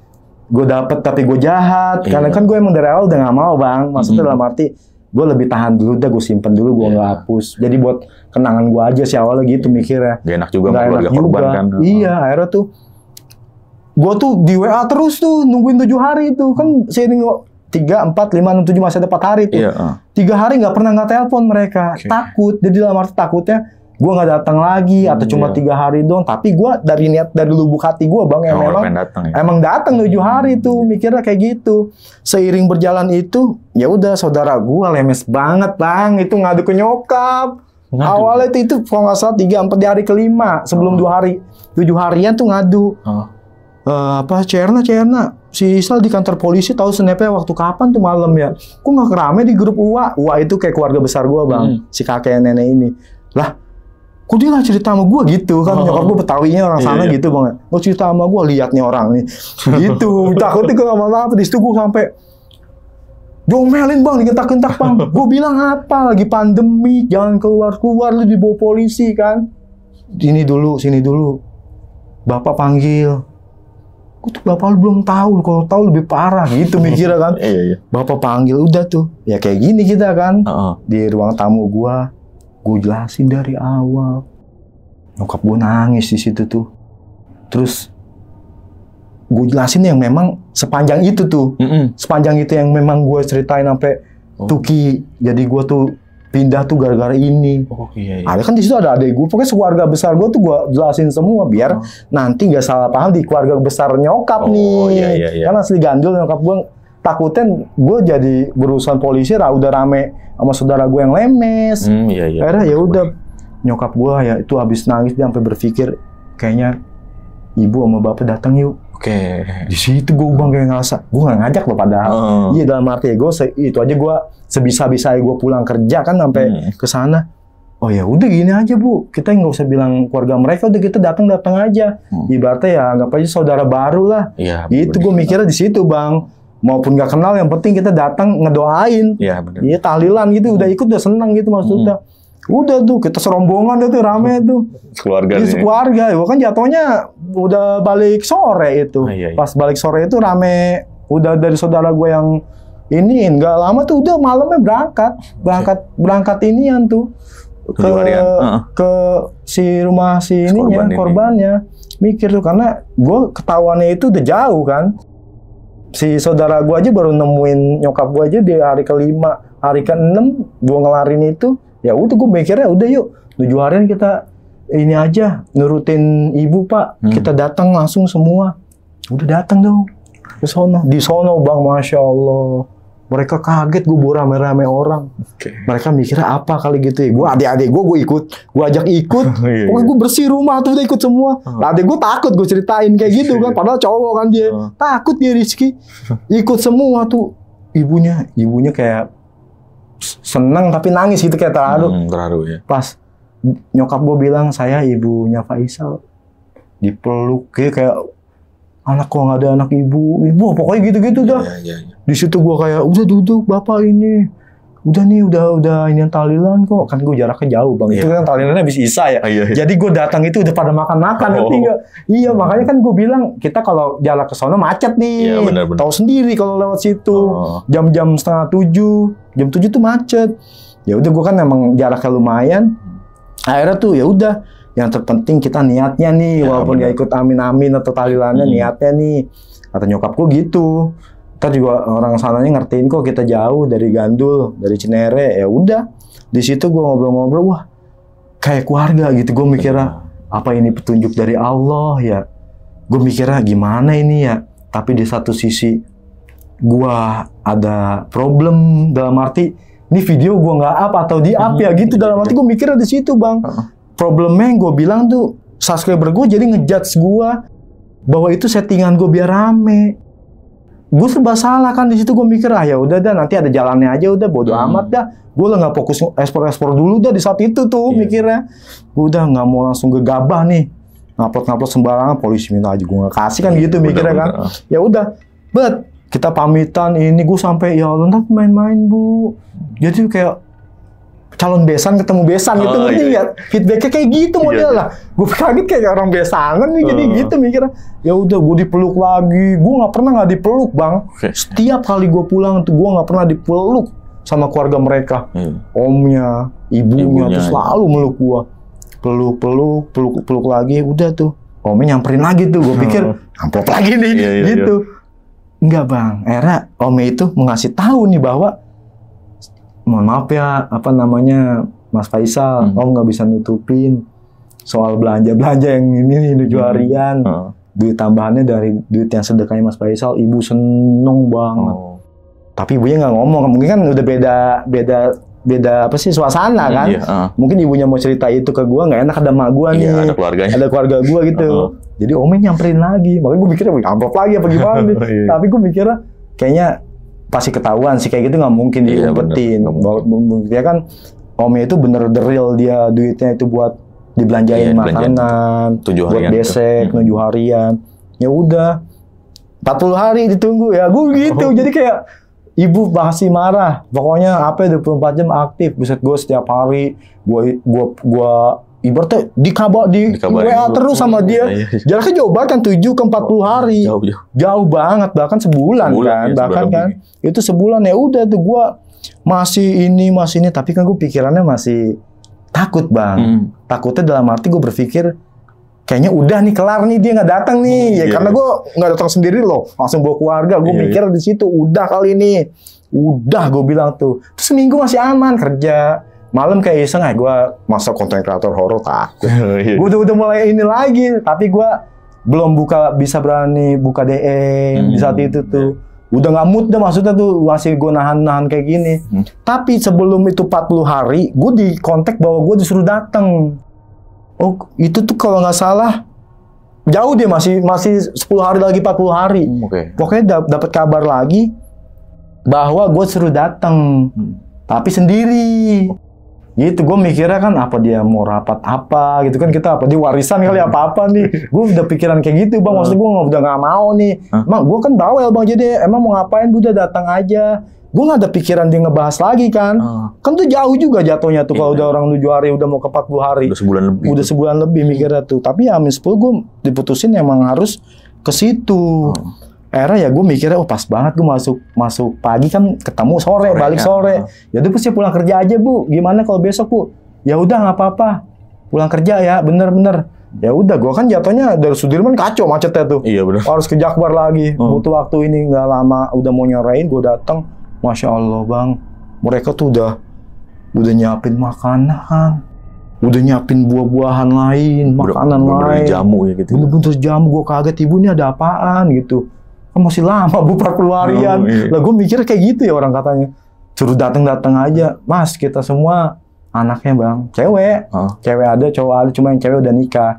gue dapet tapi gue jahat. Karena kan gue emang dari awal udah nggak mau bang. Maksudnya dalam arti gue lebih tahan dulu, gue simpen dulu, gue nggak hapus. Jadi buat kenangan gue aja sih awalnya gitu mikirnya. Gak enak juga keluarga korban kan. Iya, akhirnya tuh gue tuh di WA terus tuh nungguin 7 hari itu kan seiring 3, 4, 5, 6, 7 masih ada 4 hari tuh. 3 hari nggak pernah nggak telepon mereka. Takut. Jadi dalam arti takutnya gue nggak datang lagi atau cuma 3 hari doang. Tapi gue dari lubuk hati gue bang yang emang datang 7 hari tuh mikirnya kayak gitu. Seiring berjalan itu ya udah saudara gue lemes banget bang. Itu ngadu ke nyokap. Awalnya itu kalau nggak salah 3, 4 di hari kelima sebelum 2 hari 7 harian tuh ngadu. Cerna si Isal di kantor polisi tahu snapnya waktu kapan tuh malam ya. Kok nggak kerame di grup UA itu kayak keluarga besar gue bang. Si kakek nenek ini lah, kok dia nggak cerita sama gue gitu kan. Nyokap gue Betawinya orang sana gitu bang. Nggak cerita sama gue, lihat nih orang nih gitu. Takutnya gue apa di situ gue sampai diomelin bang, digentak-gentak bang. Gue bilang apa, lagi pandemi, jangan keluar lu dibawa polisi kan. Sini dulu, bapak panggil. Gue tuh bapak lu belum tahu, kalau tahu lebih parah gitu mikirnya kan. Bapak panggil, udah tuh ya kayak gini kita kan. Di ruang tamu gue jelasin dari awal. Nyokap gue nangis di situ tuh. Terus gue jelasin yang memang sepanjang itu tuh. Sepanjang itu yang memang gue ceritain sampai Tuki. Jadi gue tuh pindah tuh gara-gara ini. Ada kan di situ ada adik gue. Pokoknya keluarga besar gue tuh gue jelasin semua biar nanti nggak salah paham di keluarga besar nyokap nih. Kan asli gandul nyokap gue. Takutnya gue jadi berurusan polisi udah rame sama saudara gue yang lemes. Akhirnya ya udah nyokap gue ya itu habis nangis dia sampai berpikir kayaknya ibu sama bapak datang yuk. Di situ gue bang kayak ngerasa gue nggak ngajak loh padahal. Iya dalam arti gue itu aja gue sebisa-bisa gue pulang kerja kan sampai ke sana. Oh ya udah gini aja bu, kita nggak usah bilang keluarga mereka, udah kita datang aja. Ibaratnya ya anggap aja saudara baru lah. Itu gue mikirnya di situ bang. Maupun nggak kenal yang penting kita datang ngedoain. Iya tahlilan gitu udah ikut udah senang gitu maksudnya. Udah tuh kita serombongan tuh rame tuh. Sekeluarga. Kan jatuhnya udah balik sore itu. Pas balik sore itu rame. Udah dari saudara gue yang ini nggak lama tuh udah malamnya berangkat inian tuh. 7 harian. ke si rumah si ininya, korbannya. Mikir tuh, karena gue ketahuannya itu udah jauh kan. Si saudara gue aja baru nemuin nyokap gue aja di hari ke-5, hari ke-6 gue ngelarin itu. Ya udah gue mikirnya udah yuk 7 harian kita ini aja nurutin ibu Pak. Kita datang langsung semua. Udah datang dong ke sono. Di sono Bang, Masya Allah. Mereka kaget, gue bawa rame-rame orang. Mereka mikirnya apa kali gitu ya. Gue adik-adik gue ikut, gue ajak ikut. Pokoknya gue bersih rumah tuh udah ikut semua. Adik gue takut gue ceritain kayak gitu kan. Padahal cowok kan dia. Takut dia Rizky. Ikut semua tuh. Ibunya kayak seneng tapi nangis gitu kayak terharu. Terharu ya. Pas nyokap gue bilang saya ibunya Faisal. Dipeluk kayak anak kok nggak ada anak ibu pokoknya gitu-gitu dah. Di situ gua kayak udah duduk bapak ini, udah nih udah ini tahlilan kok, kan gua jaraknya jauh Bang. Itu kan tahlilannya habis Isya ya. Jadi gua datang itu udah pada makan ngerti nggak? Iya makanya kan gua bilang kita kalau jalan ke sono macet nih, tahu sendiri kalau lewat situ jam-jam 6:30, jam 7 tuh macet. Ya udah gua kan emang jaraknya lumayan, akhirnya tuh ya udah. Yang terpenting kita niatnya nih, walaupun dia ikut amin-amin atau tahlilannya niatnya nih. Kata nyokapku gitu. Kita juga orang sananya ngertiin kok kita jauh dari Gandul, dari Cinere. Ya udah, di situ gue ngobrol-ngobrol, wah kayak keluarga gitu. Gue mikirnya apa ini petunjuk dari Allah ya. Gue mikirnya gimana ini ya. Tapi di satu sisi gue ada problem dalam arti ini video gue nggak up atau di up ya gitu. Dalam arti gue mikirnya di situ Bang. Problemnya yang gue bilang tuh subscriber gue jadi ngejudge gue bahwa itu settingan gue biar rame. Gue serba salah kan di situ. Gue mikir ya udah dah nanti ada jalannya aja udah bodo amat dah. Gue lah nggak fokus ekspor dulu dah di saat itu tuh mikirnya. Gue udah nggak mau langsung gegabah nih ngupload sembarangan, polisi minta aja gue nggak kasih kan gitu mikirnya kan. Ya udah, kita pamitan ini gue sampai ya Allah nanti main-main Bu. Jadi kayak calon besan ketemu besan gitu ngerti ya feedbacknya kayak gitu model lah. Gue kaget kayak orang besanan nih jadi gitu mikirnya. Ya udah gue dipeluk lagi. Gue nggak pernah nggak dipeluk Bang. Setiap kali gue pulang tuh gue nggak pernah dipeluk sama keluarga mereka. Omnya, ibunya tuh selalu meluk gue. Peluk lagi. Udah tuh omnya nyamperin lagi tuh. Gue pikir amplop lagi nih gitu. Enggak Bang. Akhirnya omnya itu mengasih tahu nih bahwa mohon maaf ya, apa namanya Mas Faisal, Om nggak bisa nutupin soal belanja yang ini 7 harian, duit tambahannya dari duit yang sedekahnya Mas Faisal, Ibu seneng banget. Tapi ibunya nggak ngomong, mungkin kan udah beda apa sih suasana kan? Mungkin ibunya mau cerita itu ke gua nggak enak ada emak gua nih, ada keluarga gua gitu. Jadi omnya nyamperin lagi, makanya gua mikirnya amplop lagi apa gimana nih. Tapi gua mikirnya kayaknya pasti ketahuan sih kayak gitu nggak mungkin diumpetin. Dia kan omnya itu bener the real dia duitnya itu buat dibelanjain makanan, buat besek 7 harian. Ya udah 40 hari ditunggu ya gue gitu. Jadi kayak ibu masih marah. Pokoknya apa 24 jam aktif. Buset gue setiap hari gue ibaratnya di WA terus sama dia. Jaraknya jauh banget kan 7 ke 40 hari. Jauh banget bahkan sebulan kan. Bahkan kan itu sebulan ya udah tuh gua masih ini tapi kan gue pikirannya masih takut Bang. Takutnya dalam arti gue berpikir kayaknya udah nih kelar nih dia nggak datang nih. Karena gue nggak datang sendiri loh. Langsung bawa keluarga. Gue mikir di situ udah kali ini. Udah gue bilang tuh. Terus seminggu masih aman kerja. Malam kayak iseng gue masuk konten kreator horor takut. Gue udah mulai ini lagi, tapi gue belum bisa berani buka DM di saat itu tuh. Udah nggak mood dah maksudnya tuh masih gue nahan kayak gini. Tapi sebelum itu 40 hari, gue di kontak bahwa gue disuruh datang. Oh itu tuh kalau nggak salah jauh dia masih 10 hari lagi 40 hari. Pokoknya dapat kabar lagi bahwa gue suruh datang, tapi sendiri. Gitu, gue mikirnya kan apa dia mau rapat apa gitu kan kita apa di warisan kali apa nih. Gue udah pikiran kayak gitu Bang, maksudnya gue udah gak mau nih. Emang gue kan bawel Bang, jadi emang mau ngapain udah datang aja. Gue gak ada pikiran dia ngebahas lagi kan. Kan tuh jauh juga jatuhnya tuh kalau udah orang 7 hari udah mau ke 40 hari. Udah sebulan lebih mikirnya tuh. Tapi ya Amin 10 gue diputusin emang harus ke situ. Akhirnya ya gue mikirnya pas banget gue masuk pagi kan ketemu sore balik sore. Ya udah sih pulang kerja aja Bu. Gimana kalau besok Bu? ya udah nggak apa-apa, pulang kerja ya, bener-bener. Ya udah, gue kan jatuhnya dari Sudirman kacau macetnya tuh. Iya benar. Harus ke Jakbar lagi, butuh waktu ini nggak lama. Udah mau nyorain, gue datang, masya Allah bang, mereka tuh udah nyiapin makanan, udah nyiapin buah-buahan lain, makanan lain. Jamu ya gitu. Bener-bener jamu, gue kaget, ibu ini ada apaan gitu. Kan masih lama bu 40 harian. Iya. Lah gue mikir kayak gitu ya orang katanya. Suruh datang aja, Mas kita semua anaknya bang, cewek ada, cowok ada, cuma yang cewek udah nikah.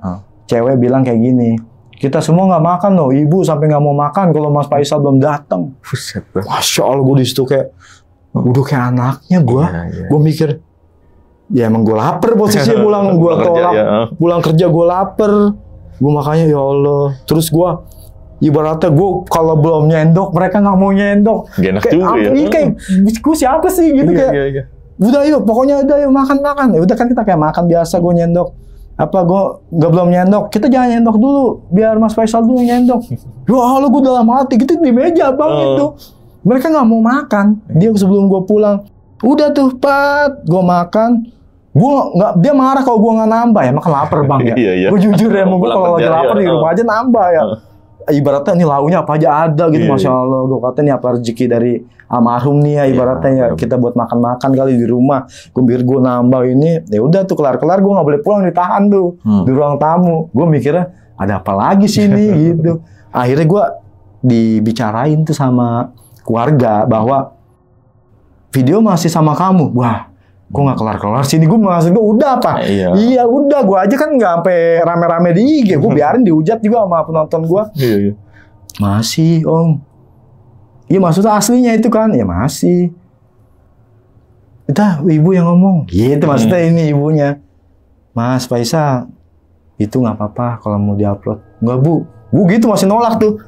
Cewek bilang kayak gini, kita semua nggak makan loh, ibu sampai nggak mau makan kalau Mas Faisal belum datang. Masya Allah, gue di situ kayak, udah kayak anaknya gue. Gue mikir, ya emang gue lapar posisinya pulang, gue tolak, pulang kerja gue lapar. Gue makanya ya Allah, terus gue ibaratnya gue kalau belum nyendok, mereka nggak mau nyendok. Enak kayak juga ya. Kayak gue siapa sih gitu kayak. Udah yuk, pokoknya udah yuk makan. Ya udah kan kita kayak makan biasa, gue nyendok. Apa gue nggak belum nyendok? Kita jangan nyendok dulu, biar Mas Faisal dulu nyendok. Ya Allah, gue dalam hati gitu di meja bang itu. Mereka nggak mau makan. Dia sebelum gue pulang, udah tuh Pat, gue makan. Gue nggak, dia marah kalau gue nggak nambah ya, makan lapar bang ya. Gue jujur ya, gue kalau lagi lapar di rumah aja nambah ya. Ibaratnya nih launya apa aja ada gitu, masya Allah. Gue kata nih apa rezeki dari almarhum nih ya, ibaratnya ya kita buat makan-makan kali di rumah. Gue biar gue nambah ini, ya udah tuh kelar-kelar gue nggak boleh pulang, ditahan tuh di ruang tamu. Gue mikirnya ada apa lagi sih nih gitu. Akhirnya gue dibicarain tuh sama keluarga bahwa video masih sama kamu. Wah, gue nggak kelar-kelar sini, gue maksud gue udah apa? Iya udah, gue aja kan nggak sampai rame-rame di IG, gue biarin dihujat juga sama penonton gue. Masih om, iya maksudnya aslinya itu kan, ya masih. Itu ibu yang ngomong, gitu maksudnya ini ibunya. Mas Faisal, itu nggak apa-apa kalau mau diupload. Nggak bu gitu masih nolak tuh.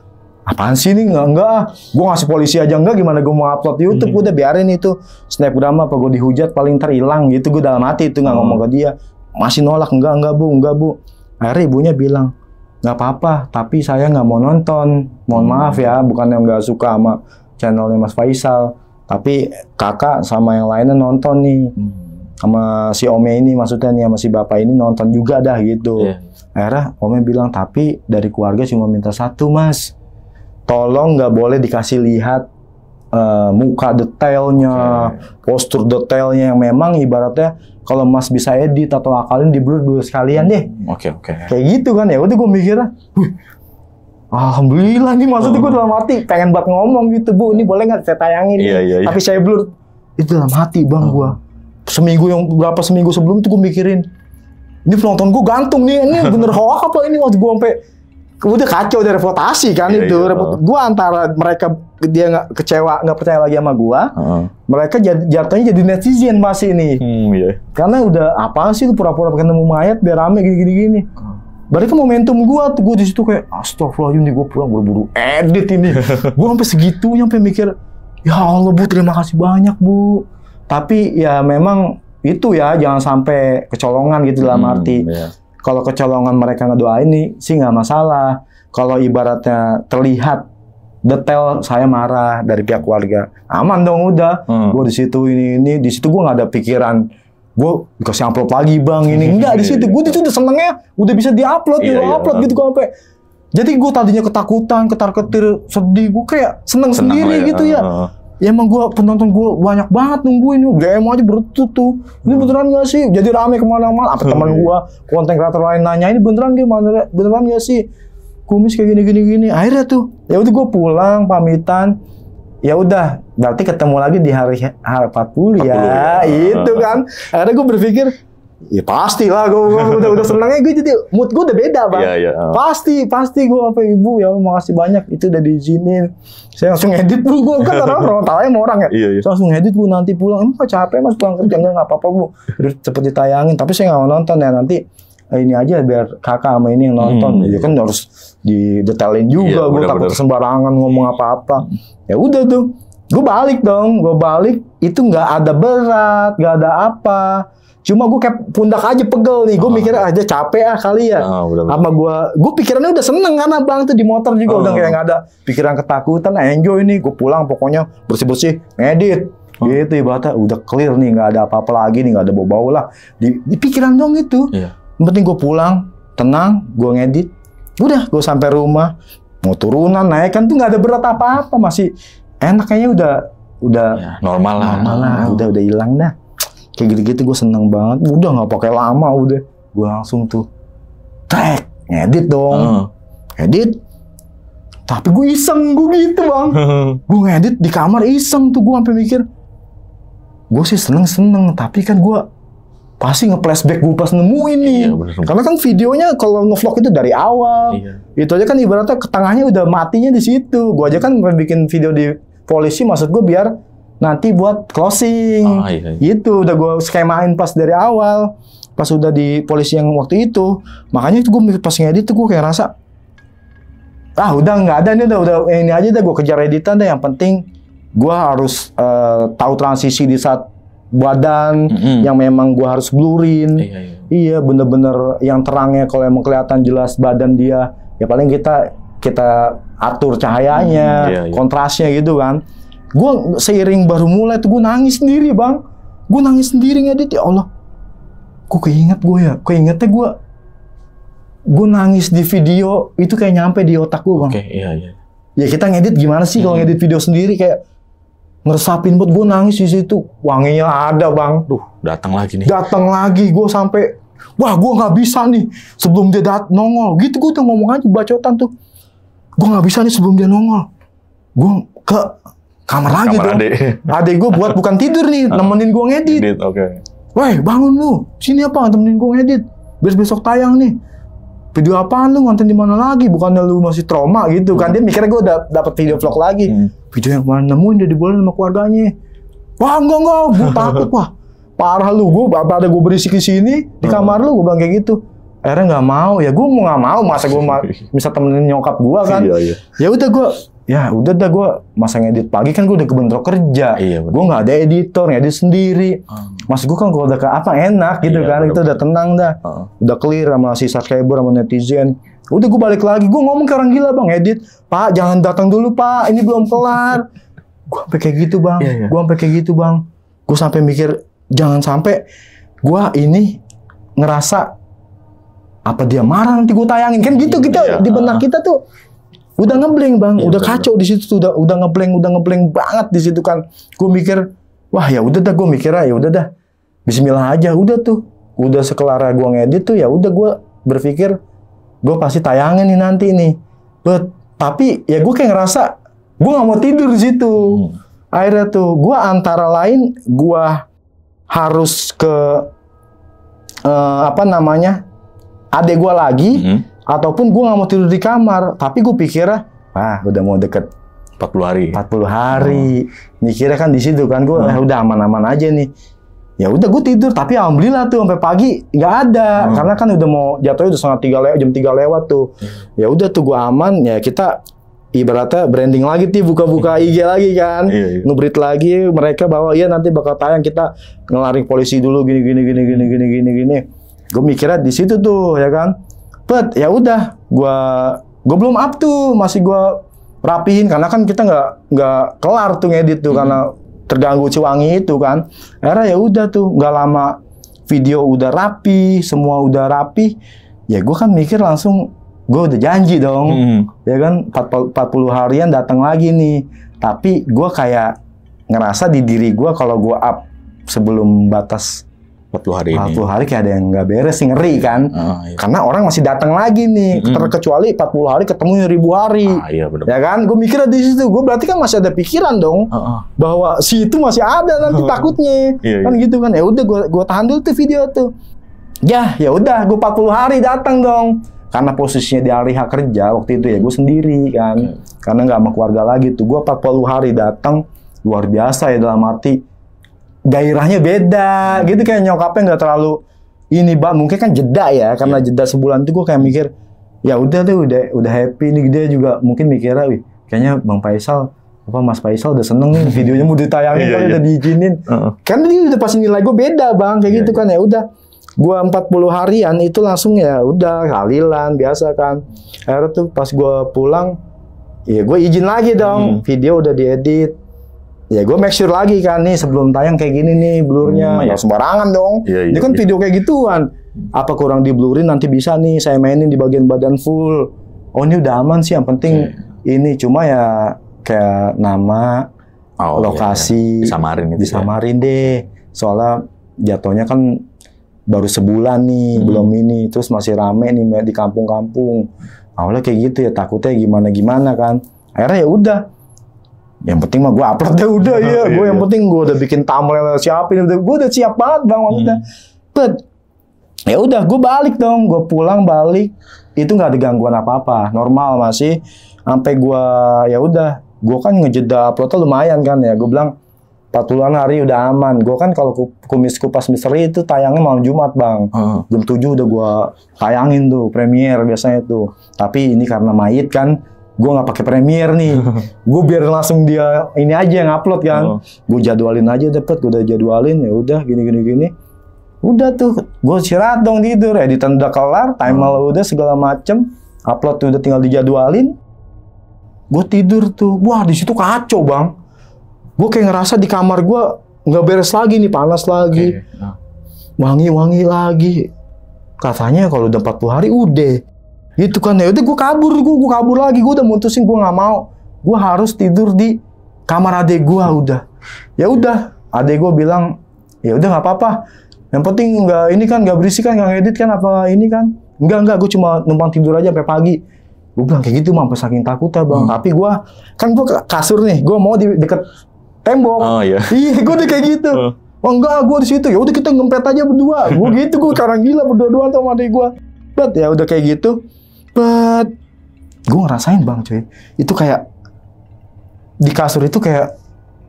Apaan sih ini? Enggak. Gue ngasih polisi aja enggak, gimana gue mau upload di YouTube? Udah biarin itu. Snapgram apa gue dihujat paling ntar hilang gitu. Gue dalam hati itu nggak ngomong ke dia. Masih nolak, enggak bu. Akhirnya ibunya bilang, nggak apa-apa, tapi saya nggak mau nonton. Mohon maaf ya, bukan yang nggak suka sama channelnya Mas Faisal. Tapi kakak sama yang lainnya nonton nih. Sama si Ome ini maksudnya nih, sama si bapak ini nonton juga dah gitu. Akhirnya Ome bilang, tapi dari keluarga cuma minta satu mas. Tolong nggak boleh dikasih lihat muka detailnya, postur detailnya yang memang ibaratnya kalau mas bisa edit atau akalin di blur dulu sekalian deh. Kayak gitu kan ya. Udah gue mikirnya, alhamdulillah nih, maksudnya gue dalam hati pengen buat ngomong gitu, bu ini boleh nggak saya tayangin? Tapi saya blur. Itu dalam hati bang gue. Seminggu sebelum itu gue mikirin, ini penonton gue gantung nih, ini bener hoax apa ini? Waktu gue sampai udah kacau, udah reputasi kan itu. Gue antara mereka dia nggak kecewa, nggak percaya lagi sama gue, mereka jatuhnya jadi netizen masih ini. Karena udah apaan sih lu pura-pura ketemu mayat biar rame gini. Mereka momentum gue tuh, gue di situ kayak astagfirullahaladzim nih, gue pulang buru-buru edit ini. Gue sampai segitunya, sampai mikir ya Allah bu, terima kasih banyak bu. Tapi ya memang itu ya, jangan sampai kecolongan gitu dalam arti. Kalau kecolongan mereka ngedoain nih sih nggak masalah. Kalau ibaratnya terlihat detail saya marah dari pihak keluarga, aman dong udah. Gue di situ ini di situ gue nggak ada pikiran gue dikasih amplop lagi bang ini, enggak. Di situ gue itu udah senengnya udah bisa diupload, upload gitu gue sampai. Jadi gue tadinya ketakutan, ketar-ketir, sedih, gue kayak seneng sendiri gitu ya. Ya emang gue, penonton gue banyak banget nungguin, DM aja beretut tuh. Ini beneran gak sih? Jadi rame kemana-mana. Apa teman gue, konten kreator lain nanya, ini beneran gak sih? Kumis kayak gini. Akhirnya tuh, ya udah gue pulang, pamitan. Ya udah, berarti ketemu lagi di hari 40 ya. Itu kan. Akhirnya gue berpikir, ya pastilah gue udah senangnya, gue jadi mood gue udah beda bang. Pasti gue apa ibu ya makasih banyak itu udah diizinin. Saya langsung edit bu, gue kan orang tahu sama orang ya. Saya langsung edit bu, nanti pulang emang capek mas pulang kerja, nggak apa-apa bu, cepet ditayangin. Tapi saya nggak mau nonton ya, nanti ini aja biar kakak sama ini yang nonton. Ya kan harus didetailin juga, gue takut sembarangan ngomong apa-apa. Ya udah tuh, gue balik itu nggak ada berat, nggak ada apa. Cuma gue kayak pundak aja pegel nih, gue mikirnya aja capek kali ya. Sama gue pikirannya udah seneng karena bang tuh di motor juga udah kayak nggak ada pikiran ketakutan, enjoy nih. Gue pulang pokoknya bersih-bersih, ngedit. Gitu ibaratnya udah clear nih, nggak ada apa-apa lagi nih, nggak ada bau-bau lah. Di pikiran dong itu. Iya. Yang penting gue pulang, tenang, gue ngedit. Udah, gue sampai rumah, mau turunan, naik kan tuh nggak ada berat apa-apa, masih enak kayaknya udah Ya, normal lah. udah hilang dah. Kayak gitu-gitu gue seneng banget. Udah nggak pakai lama, udah gue langsung tuh track ngedit dong, edit. Tapi gue iseng, gue gitu bang. Gue ngedit di kamar iseng tuh, gue sampai mikir, gue sih seneng, tapi kan gue pasti nge-flashback gue pas nemuin nih. Iya, bener. Karena kan videonya kalau nge-vlog itu dari awal. Iya. Itu aja kan ibaratnya ke tengahnya udah matinya di situ. Gue aja kan bikin video di polisi, maksud gue biar nanti buat closing. Iya. Gitu, udah gue skemain pas dari awal. Pas udah di polisi yang waktu itu. Makanya itu gue pas ngedit tuh gue kayak rasa, udah nggak ada nih, udah ini aja dah, gue kejar editan deh. Yang penting gue harus tahu transisi di saat badan yang memang gue harus blurin. Iya, bener-bener yang terangnya kalau emang kelihatan jelas badan dia, ya paling kita atur cahayanya, kontrasnya gitu kan. Gue seiring baru mulai tuh gue nangis sendiri bang. Gue nangis sendiri ngedit, ya Allah. Keingetnya gue nangis di video itu kayak nyampe di otak gue bang. Iya. Ya kita ngedit gimana sih kalau ngedit video sendiri kayak ngeresapin buat gue nangis di situ. Wanginya ada bang. Datang lagi nih. Datang lagi gue sampai, wah gue nggak bisa nih sebelum dia nongol. Gitu gue tuh ngomong aja bacotan tuh. Gue nggak bisa nih sebelum dia nongol. Gue ke kamar lagi tuh. Adek gue buat bukan tidur nih, nemenin gue ngedit. Weh bangun lu, sini apa temenin gue ngedit. Besok tayang nih. Video apaan lu, ngonten di mana lagi? Bukannya lu masih trauma gitu kan? Dia mikirnya gue udah dapat video vlog lagi. Video yang kemarin nemuin dia dibolehin sama keluarganya. Wah enggak, gue takut wah. Parah lu, ada gue berisik di sini di kamar lu, gue bilang kayak gitu. Akhirnya nggak mau, ya gue mau nggak mau, masa gue bisa temenin nyokap gue kan? Ya udah gue masa ngedit pagi kan gue udah kebentrok kerja. Gue nggak ada editor, ngedit sendiri. Mas gue kan kalau udah enak gitu kan, itu udah tenang dah, udah clear sama si subscriber sama netizen. Udah gue balik lagi, gue ngomong ke orang gila bang, edit, Pak jangan datang dulu Pak, ini belum kelar. Gue sampai kayak gitu bang, gue sampai mikir jangan sampai gue ini ngerasa apa dia marah nanti gue tayangin kan gitu kita di benak kita tuh udah ngeblank bang, udah kacau di situ tuh, udah ngeblank banget di situ kan. Gue mikir wah ya udah dah, gue mikirnya ya udah dah, Bismillah aja udah tuh, udah sekelar gue ngedit tuh ya udah gue berpikir gue pasti tayangin nih nanti nih, tapi ya gue kayak ngerasa gue nggak mau tidur di situ. Akhirnya tuh gue antara lain gue harus ke adek gue lagi, ataupun gue nggak mau tidur di kamar. Tapi gue pikirnya udah mau deket 40 hari. Mikirnya kan di situ kan gue udah aman-aman aja nih. Ya udah gue tidur, tapi alhamdulillah tuh sampai pagi nggak ada, karena kan udah mau jatuhnya udah jam 3 lewat tuh. Ya udah tuh gue aman, ya kita ibaratnya branding lagi tuh, buka-buka IG lagi kan, nge-breed lagi mereka bahwa iya nanti bakal tayang, kita ngelaring polisi dulu gini. Gue mikirnya di situ tuh ya kan. Ya udah, gue belum up tuh, masih gue rapihin karena kan kita nggak kelar tuh ngedit tuh karena terganggu Ciwangi itu kan. Akhirnya ya udah tuh, nggak lama video udah rapi, semua udah rapi. Ya gue kan mikir langsung, gue udah janji dong, ya kan 40 harian datang lagi nih. Tapi gue kayak ngerasa di diri gue kalau gue up sebelum batas 40 hari kayak ada yang nggak beres sih, ngeri kan. Karena orang masih datang lagi nih, terkecuali 40 hari ketemu 1000 hari. Ya kan, gue mikirnya di situ, gue berarti kan masih ada pikiran dong bahwa si itu masih ada nanti takutnya, kan gitu kan. Ya udah gue tahan dulu tuh video tuh. Ya udah, gue 40 hari datang dong. Karena posisinya di hari H kerja waktu itu ya gue sendiri kan, karena nggak sama keluarga lagi tuh. Gue 40 hari datang, luar biasa ya, dalam arti gairahnya beda gitu, kayak nyokapnya nggak terlalu ini bang, mungkin kan jeda ya, karena jeda sebulan tuh gue kayak mikir ya udah tuh, udah happy nih. Dia juga mungkin mikirnya, kayaknya Bang Faisal Mas Faisal udah seneng nih videonya mau ditayangin, kan udah diizinin. Karena dia udah pasti nilai gue beda bang, kayak gitu kan. Ya udah, gue 40 harian itu langsung ya udah tahlilan biasa kan. Akhirnya tuh pas gue pulang, ya gue izin lagi dong, video udah diedit. ya gue make sure lagi kan nih sebelum tayang kayak gini nih blurnya, nggak sembarangan dong. Ini kan video kayak gituan. Apa kurang di blurin nanti bisa nih saya mainin di bagian badan full. Oh ini udah aman sih, yang penting ini cuma ya kayak nama, lokasi, disamarin deh. Soalnya jatuhnya kan baru sebulan nih, belum ini, terus masih rame nih di kampung-kampung. Awalnya kayak gitu ya, takutnya gimana-gimana kan. Akhirnya ya udah. Yang penting mah gue upload deh udah ya. Gue yang penting gue udah bikin thumbnail siapin, gue udah siap banget bang maksudnya. But ya udah gue balik dong, gue pulang balik itu nggak ada gangguan apa-apa, normal masih. Sampai gue ya udah, gue kan ngejeda uploadnya lumayan kan ya. Gue bilang 40-an hari udah aman. Gue kan kalau kumis kupas misteri itu tayangnya malam Jumat bang. Jam 7 udah gue tayangin tuh premiere biasanya tuh. Tapi ini karena mayit kan, gue nggak pakai premiere nih. Gue biar langsung dia ini aja yang upload kan. Gue jadwalin aja gue udah jadwalin ya udah gini. Udah tuh, gue istirahat dong tidur. Editan udah kelar, timer udah segala macem, upload tuh udah tinggal dijadwalin. Gue tidur tuh, wah di situ kacau bang. Gue kayak ngerasa di kamar gue nggak beres lagi nih, panas lagi, wangi lagi. Katanya kalau udah 40 hari udah. Gitu kan ya udah gue kabur lagi. Gue udah mutusin gue nggak mau. Gue harus tidur di kamar adek gue udah. Ya udah, adek gue bilang ya udah nggak apa-apa. Yang penting nggak berisik kan, nggak ngedit kan apa ini kan. Enggak, gue cuma numpang tidur aja sampai pagi. Gue bilang kayak gitu sampai saking takutnya bang. Tapi gue kasur nih, gue mau di deket tembok. Iya, gue udah kayak gitu. Oh enggak, gue di situ. Ya udah kita ngempet aja berdua. Gue gitu, gue sekarang gila berdua-duaan sama adik gue. But ya udah kayak gitu. But gue ngerasain bang cuy. Itu kayak di kasur itu kayak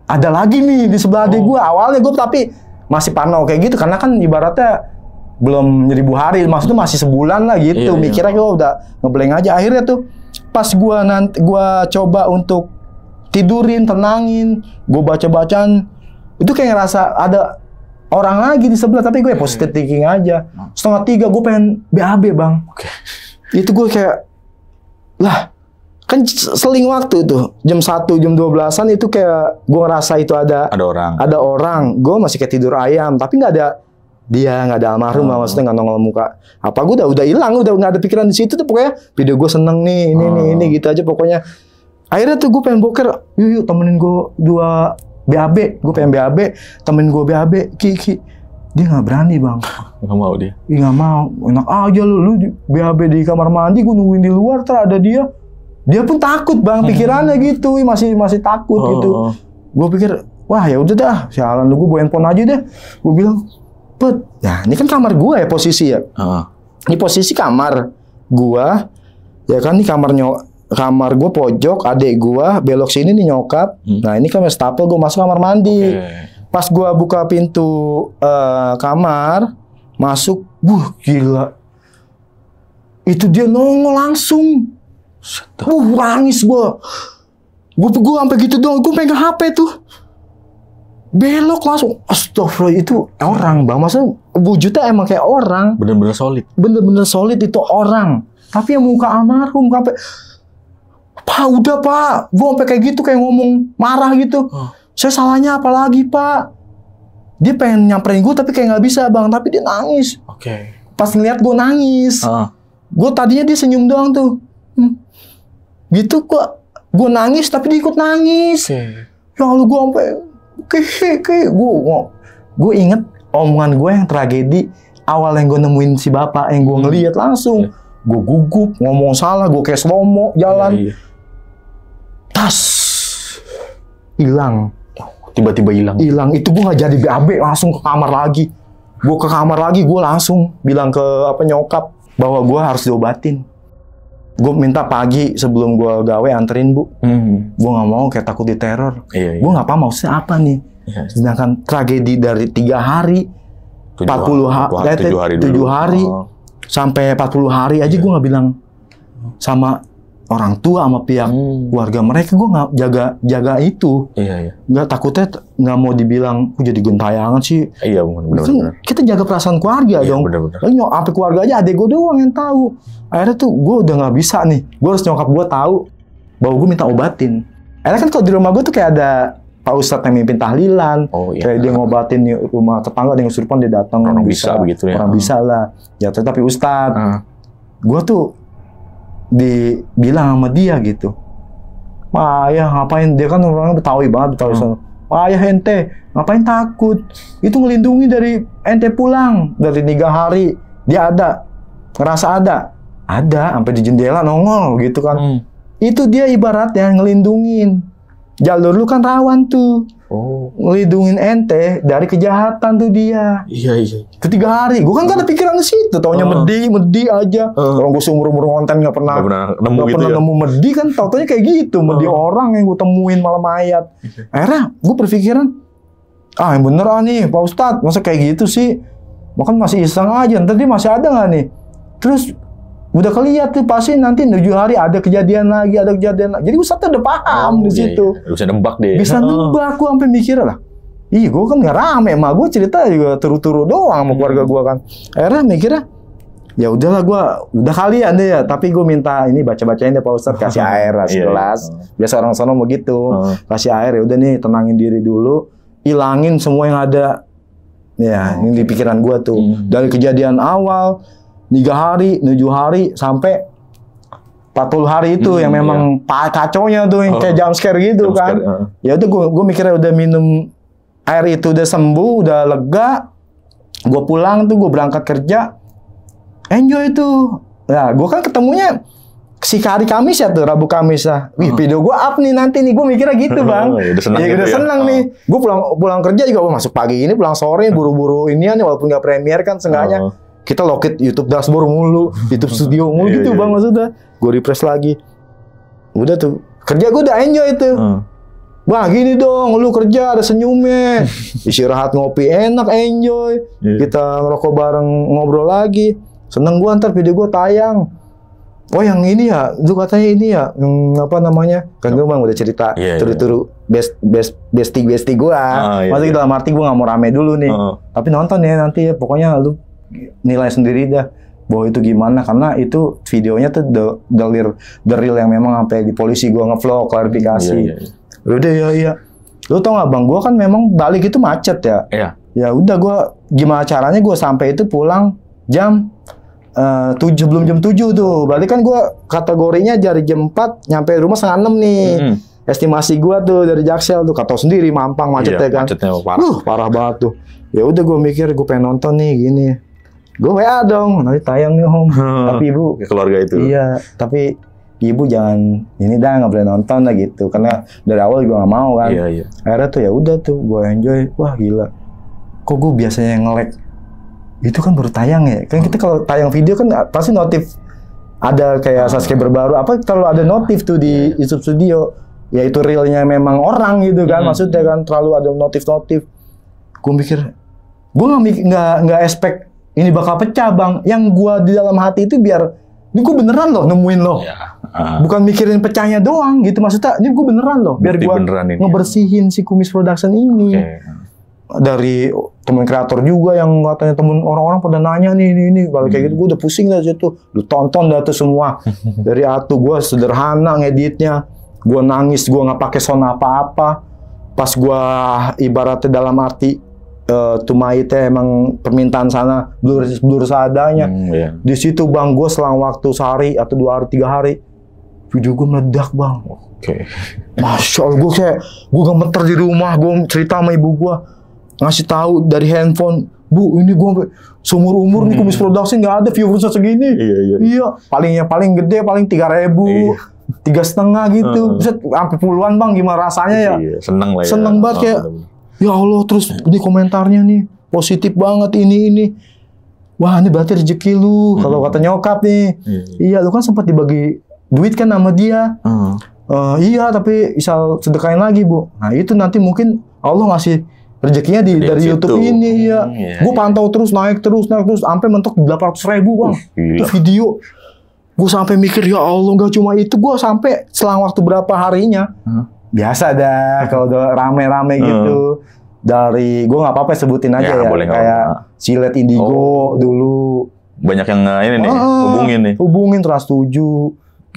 ada lagi nih di sebelah adik gue. Awalnya gue tapi masih parno kayak gitu karena kan ibaratnya belum 1000 hari, maksudnya masih sebulan lah gitu. Mikirnya gue udah ngeblank aja. Akhirnya tuh pas gue coba untuk tidurin, tenangin, gue baca-bacaan, itu kayak ngerasa ada orang lagi di sebelah, tapi gue positive thinking aja. 2:30 gue pengen BAB bang. Itu gue kayak, lah kan seling waktu tuh, jam 1, jam 12-an itu kayak gue ngerasa itu ada orang. Gue masih kayak tidur ayam, tapi nggak ada dia, nggak ada almarhum, maksudnya nggak nongol muka. Apa gue udah hilang, udah nggak ada pikiran di situ tuh. Pokoknya video gue seneng nih, ini gitu aja pokoknya. Akhirnya tuh gue pengen boker, yuk temenin gue 2 BAB, gue pengen BAB, temenin gue BAB, Ki. Dia nggak berani bang. Nggak mau dia. Iya nggak mau, enak aja lu BAB di kamar mandi, gue nungguin di luar, ada dia. Dia pun takut bang, pikirannya gitu, masih takut gitu. Gue pikir, wah ya udah dah, sialan lu, gue bawa handphone aja deh. Gue bilang, nah ini kan kamar gue ya posisi ya. Ini posisi kamar gue, ya kan ini kamar gue pojok, adek gue belok sini nih nyokap. Nah ini kan wastafel, gue masuk kamar mandi. Pas gue buka pintu kamar, masuk, gila. Itu dia nongol langsung. Nangis gue sampai gitu doang. Gue pegang HP tuh, belok langsung. Astagfirullah, itu orang bang. Maksudnya wujudnya emang kayak orang. Bener-bener solid. Bener-bener solid itu orang. Tapi yang muka almarhum sampai, Pak udah pak. Gue sampai kayak gitu, kayak ngomong marah gitu. Saya salahnya apa lagi pak? Dia pengen nyamperin gue tapi kayak nggak bisa bang. Tapi dia nangis. Pas ngeliat gue nangis, gue tadinya dia senyum doang tuh. Gitu kok, gue nangis tapi dia ikut nangis. Ya Allah, gue sampai gue inget omongan gue yang tragedi awal yang gue nemuin si bapak, yang gue ngeliat langsung. Gue gugup, ngomong salah, gue kayak slow-mo jalan. Tas hilang. Tiba-tiba hilang. Itu gue nggak jadi BAB, langsung ke kamar lagi. Gue langsung bilang ke nyokap bahwa gue harus diobatin. Gue minta pagi sebelum gue gawe anterin bu. Gue nggak mau kayak takut diteror. Gue nggak paham maksudnya apa nih. Sedangkan tragedi dari 3 hari, 7 hari sampai 40 hari aja gue nggak bilang sama orang tua, sama pihak keluarga mereka. Gue nggak jaga itu. Nggak, takutnya nggak mau dibilang jadi gentayangan sih. Benar. Kita jaga perasaan keluarga dong. Lalu sampai keluarga aja adek gue doang yang tahu. Akhirnya tuh gue udah nggak bisa nih. Gue harus nyokap gue tahu bahwa gue minta obatin. Akhirnya kan kalau di rumah gue tuh kayak ada Pak Ustadz yang mimpin tahlilan, kayak dia ngobatin di rumah tetangga dengan kesurupan, dia datang. Orang bisa begitu ya. Orang bisa lah. Ya tapi Ustadz, gue tuh dibilang sama dia gitu, Pak Ayah ngapain, dia kan orangnya Betawi banget, Betawi sana. Pak Ayah ente ngapain takut, itu ngelindungi dari ente pulang dari 3 hari, dia ada, ngerasa ada sampai di jendela nongol gitu kan. Itu dia ibaratnya ngelindungin, jalur lu kan rawan tuh. Ngelindungin ente dari kejahatan tuh dia. Iya. Ke 3 hari, gue kan gak ada pikiran ke situ, taunya medi aja. Orang gue seumur-umur ngonten gak pernah nemu medi kan, taunya kayak gitu, medi orang yang gue temuin malam mayat. Akhirnya gue berpikiran, yang bener nih Pak Ustadz, masa kayak gitu sih? Makan masih iseng aja, ntar dia masih ada gak nih? Terus udah kelihat tuh pasti nanti 7 hari ada kejadian lagi. Jadi Ustadz udah paham di situ. Bisa nembak deh. Bisa nembak, gue sampai mikir lah. Ih, gue kan nggak rame, emak gue cerita juga turu-turu doang sama keluarga gue kan. Akhirnya mikirnya, ya udahlah gue, udah kalian deh ya. Tapi gue minta ini baca-bacain deh Pak Ustadz, kasih air lah segelas. Biasa orang sono begitu, kasih air ya udah nih tenangin diri dulu, ilangin semua yang ada. Ya, ini di pikiran gue tuh. Dari kejadian awal 3 hari, 7 hari, sampai 40 hari itu yang memang kacaunya tuh, yang kayak jump scare gitu kan. Ya udah gue mikirnya udah minum air itu udah sembuh, udah lega. Gue pulang tuh, gue berangkat kerja, enjoy tuh. Nah, gue kan ketemunya si hari Kamis ya tuh, Rabu Kamis lah. Wih, video gue up nih nanti nih, gue mikirnya gitu bang. Udah seneng nih. Gue pulang kerja juga, masuk pagi ini, pulang sore, buru-buru inian nih, walaupun nggak premier kan, seenggaknya kita locate YouTube dashboard mulu, YouTube studio mulu gitu bang, maksudnya. Gue refresh lagi. Udah tuh, kerja gue udah enjoy tuh. Wah gini dong, lu kerja ada senyumnya, istirahat ngopi enak, enjoy. Kita ngerokok bareng, ngobrol lagi. Seneng gue ntar video gue tayang. Oh yang ini ya, lu katanya ini ya, yang apa namanya? Kan gue bang udah cerita turu-turu bestie gue. Maksudnya dalam arti gue nggak mau rame dulu nih. Tapi nonton ya nanti ya, pokoknya lu nilai sendiri dah bahwa itu gimana, karena itu videonya tuh the real yang memang sampai di polisi gue ngevlog klarifikasi. Udah ya. Lu tau gak bang, gue kan memang balik itu macet ya. Ya udah gue gimana caranya gue sampai itu pulang jam 7, belum jam 7 tuh. Berarti kan gue kategorinya dari jam 4 nyampe rumah setengah 6 nih. Estimasi gue tuh dari Jaksel tuh, kata sendiri Mampang macetnya kan. Macetnya parah. Parah banget tuh. Ya udah gue mikir gue pengen nonton nih gini. Gue WA dong, nanti tayang nih Om. Tapi ibu, keluarga itu. Iya, tapi ibu jangan ini dah, nggak boleh nonton lah gitu. Karena dari awal juga nggak mau kan. Akhirnya tuh ya udah tuh gue enjoy. Wah gila. Kok gue biasanya nge-lag itu kan baru tayang ya. Kan kita kalau tayang video kan pasti notif ada kayak subscriber baru. Apa kalau ada notif tuh di YouTube Studio, ya itu realnya memang orang gitu kan. Maksudnya kan terlalu ada notif-notif. Gue mikir, gue nggak expect ini bakal pecah bang. Yang gue di dalam hati itu biar ini gue beneran loh nemuin loh. Bukan mikirin pecahnya doang gitu. Maksudnya ini gue beneran loh. Biar gue ngebersihin si Kumis Production ini. Dari teman kreator juga yang katanya temen orang-orang pada nanya nih ini kalau kayak gitu gue udah pusing dah situ. Lu tonton dah tuh semua. Dari atu gue sederhana ngeditnya. Gue nangis, gue nggak pakai sound apa-apa. Pas gue ibaratnya dalam arti tumaite emang permintaan sana blur seadanya. Di situ bang gue selang waktu sehari atau 2 hari 3 hari video gue meledak bang. Masya Allah, gue gemeter di rumah, gue cerita sama ibu gue, ngasih tahu dari handphone, Bu ini gue seumur umur nih Kumis Production nggak ada viewersnya segini. Iya, paling gede paling 3.000, 3,5 gitu, bisa sampai puluhan bang, gimana rasanya ya? Seneng lah ya. Seneng banget kayak. Ya Allah, terus ini komentarnya nih positif banget ini. Wah, ini berarti rezeki lu. Kalau kata nyokap nih. Iya, lu kan sempat dibagi duit kan sama dia. Iya, tapi bisa sedekahin lagi, Bu. Nah, itu nanti mungkin Allah ngasih rezekinya dari YouTube ini ya. Gue pantau terus naik terus sampai mentok 800.000, Bang. Itu video. Gue sampai mikir, ya Allah, nggak cuma itu, gue sampai selang waktu berapa harinya. Biasa dah kalau udah rame-rame gitu. Dari gue nggak apa-apa sebutin aja ya, kayak Silet Indigo dulu. Banyak yang ini nih hubungin Trans 7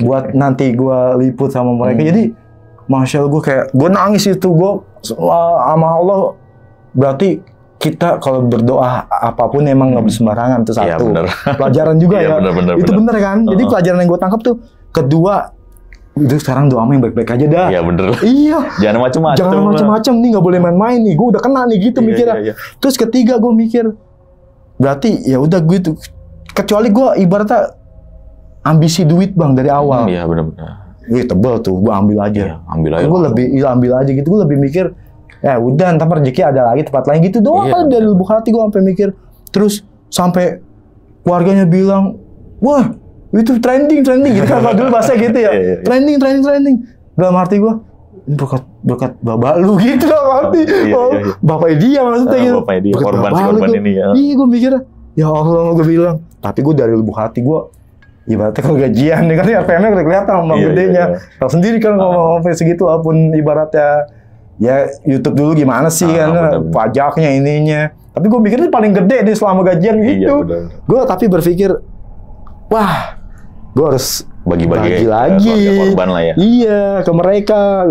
buat nanti gue liput sama mereka. Jadi Masya Allah, gue nangis itu, gue sama Allah berarti kita kalau berdoa apapun emang nggak sembarangan itu satu. Bener. Pelajaran juga ya. Bener, itu bener kan. Jadi pelajaran yang gue tangkap tuh. Kedua, itu sekarang doa yang baik-baik aja dah. Iya bener. Iya. Jangan macam-macam. Jangan macam-macam nih, nggak boleh main-main nih. Gue udah kena nih gitu mikirnya. Iya. Terus ketiga gue mikir, berarti ya udah gitu. Kecuali gue ibaratnya ambisi duit bang dari awal. Iya benar-benar. Wih tebel tuh, gue ambil aja. Iya, ambil aja. Gue lebih ambil aja gitu. Gue lebih mikir, ya udah ntar rezeki ada lagi tempat lain gitu doang. Kan dari lubuk hati gue sampai mikir. Terus sampai keluarganya bilang, wah itu trending gitu kan. Kalau dulu bahasa gitu ya. Trending. Dalam arti gue, berkat bapak lu gitu dalam arti. Bapaknya dia maksudnya gitu. Bapaknya dia, korban ini ya. Iya gue mikir, ya Allah gue bilang. Tapi gue dari lubuk hati gue, ibaratnya kalau gajian nih kan RPM-nya udah kelihatan sama gedenya. Tahu sendiri kan kalau mau segitu apapun ibaratnya ya YouTube dulu gimana sih kan pajaknya ininya. Tapi gue mikirnya paling gede nih selama gajian gitu. Gue tapi berpikir wah, gue harus bagi-bagi lagi. Korban lah ya. Iya, ke mereka.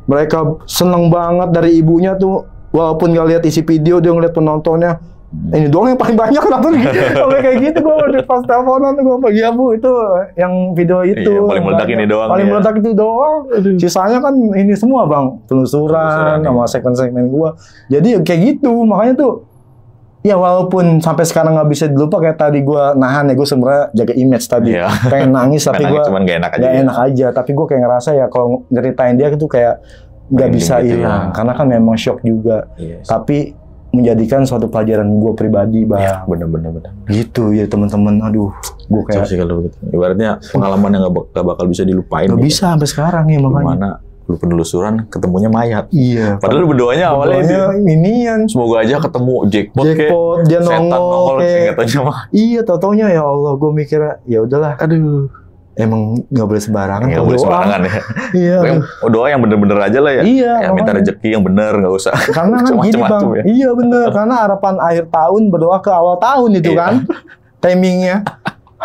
Mereka seneng banget dari ibunya tuh. Walaupun nggak lihat isi video, dia ngeliat penontonnya. Ini doang yang paling banyak nonton gitu. Sampai kayak gitu gue pas teleponan tuh gue pagi abu itu yang video itu. Iya, paling meledak ini doang. Paling meledak itu doang. Sisanya kan ini semua bang, penelusuran sama segmen-segmen gue. Jadi kayak gitu, makanya tuh ya walaupun sampai sekarang nggak bisa dilupa kayak tadi gue nahan ya, gue sebenarnya jaga image tadi. Pengen nangis tapi gue gak enak aja. Tapi gue kayak ngerasa ya kalau ngeritain dia itu kayak nggak bisa hilang. Karena kan memang shock juga. Tapi menjadikan suatu pelajaran gue pribadi, bang. Ya, bener. Gitu ya teman-teman. Aduh, gue kayak. Sih kalau begitu. Ibaratnya pengalaman yang gak bakal bisa dilupain. Gak bisa sampai sekarang ya makanya. Gimana lu penelusuran ketemunya mayat. Iya. Padahal berdoanya awalnya inian. Semoga aja ketemu jackpot dia nongol kayak katanya mah. Iya, tau-taunya ya Allah, gue mikirnya ya udahlah. Aduh. Emang nggak boleh sembarangan. Nggak boleh sembarangan ya. Iya. Doa yang bener-bener aja lah ya. Iya. Ya, minta rezeki yang bener, nggak usah. Karena kan gini bang. Ya. Iya bener. Karena harapan akhir tahun berdoa ke awal tahun itu kan. Timingnya.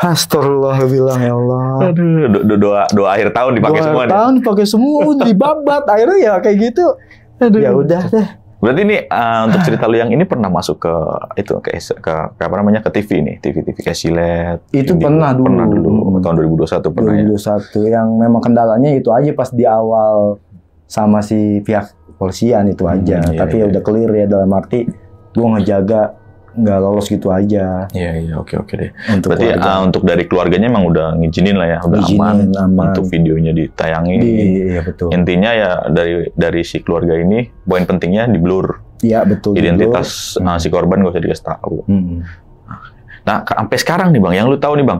Astagfirullah bilang ya Allah. Aduh. Doa akhir tahun dipakai semua. Doa tahun dipakai semua, dibabat. Akhirnya ya kayak gitu. Aduh. Ya udah deh. Berarti ini untuk cerita lu yang ini pernah masuk ke itu ke apa namanya ke TV nih, TV kayak Silet. Itu pernah dulu tahun 2021 pernah 2021 ya. Yang memang kendalanya itu aja pas di awal sama si pihak kepolisian itu aja. Tapi ya udah clear ya dalam arti gua ngejaga nggak lolos gitu aja. Iya, oke deh. Berarti untuk dari keluarganya emang udah ngizinin lah ya, udah aman untuk videonya ditayangin. Iya betul. Intinya ya dari si keluarga ini, poin pentingnya di blur. Iya betul. Identitas si korban nggak usah dikasih tahu. Nah sampai sekarang nih bang, yang lu tahu nih bang,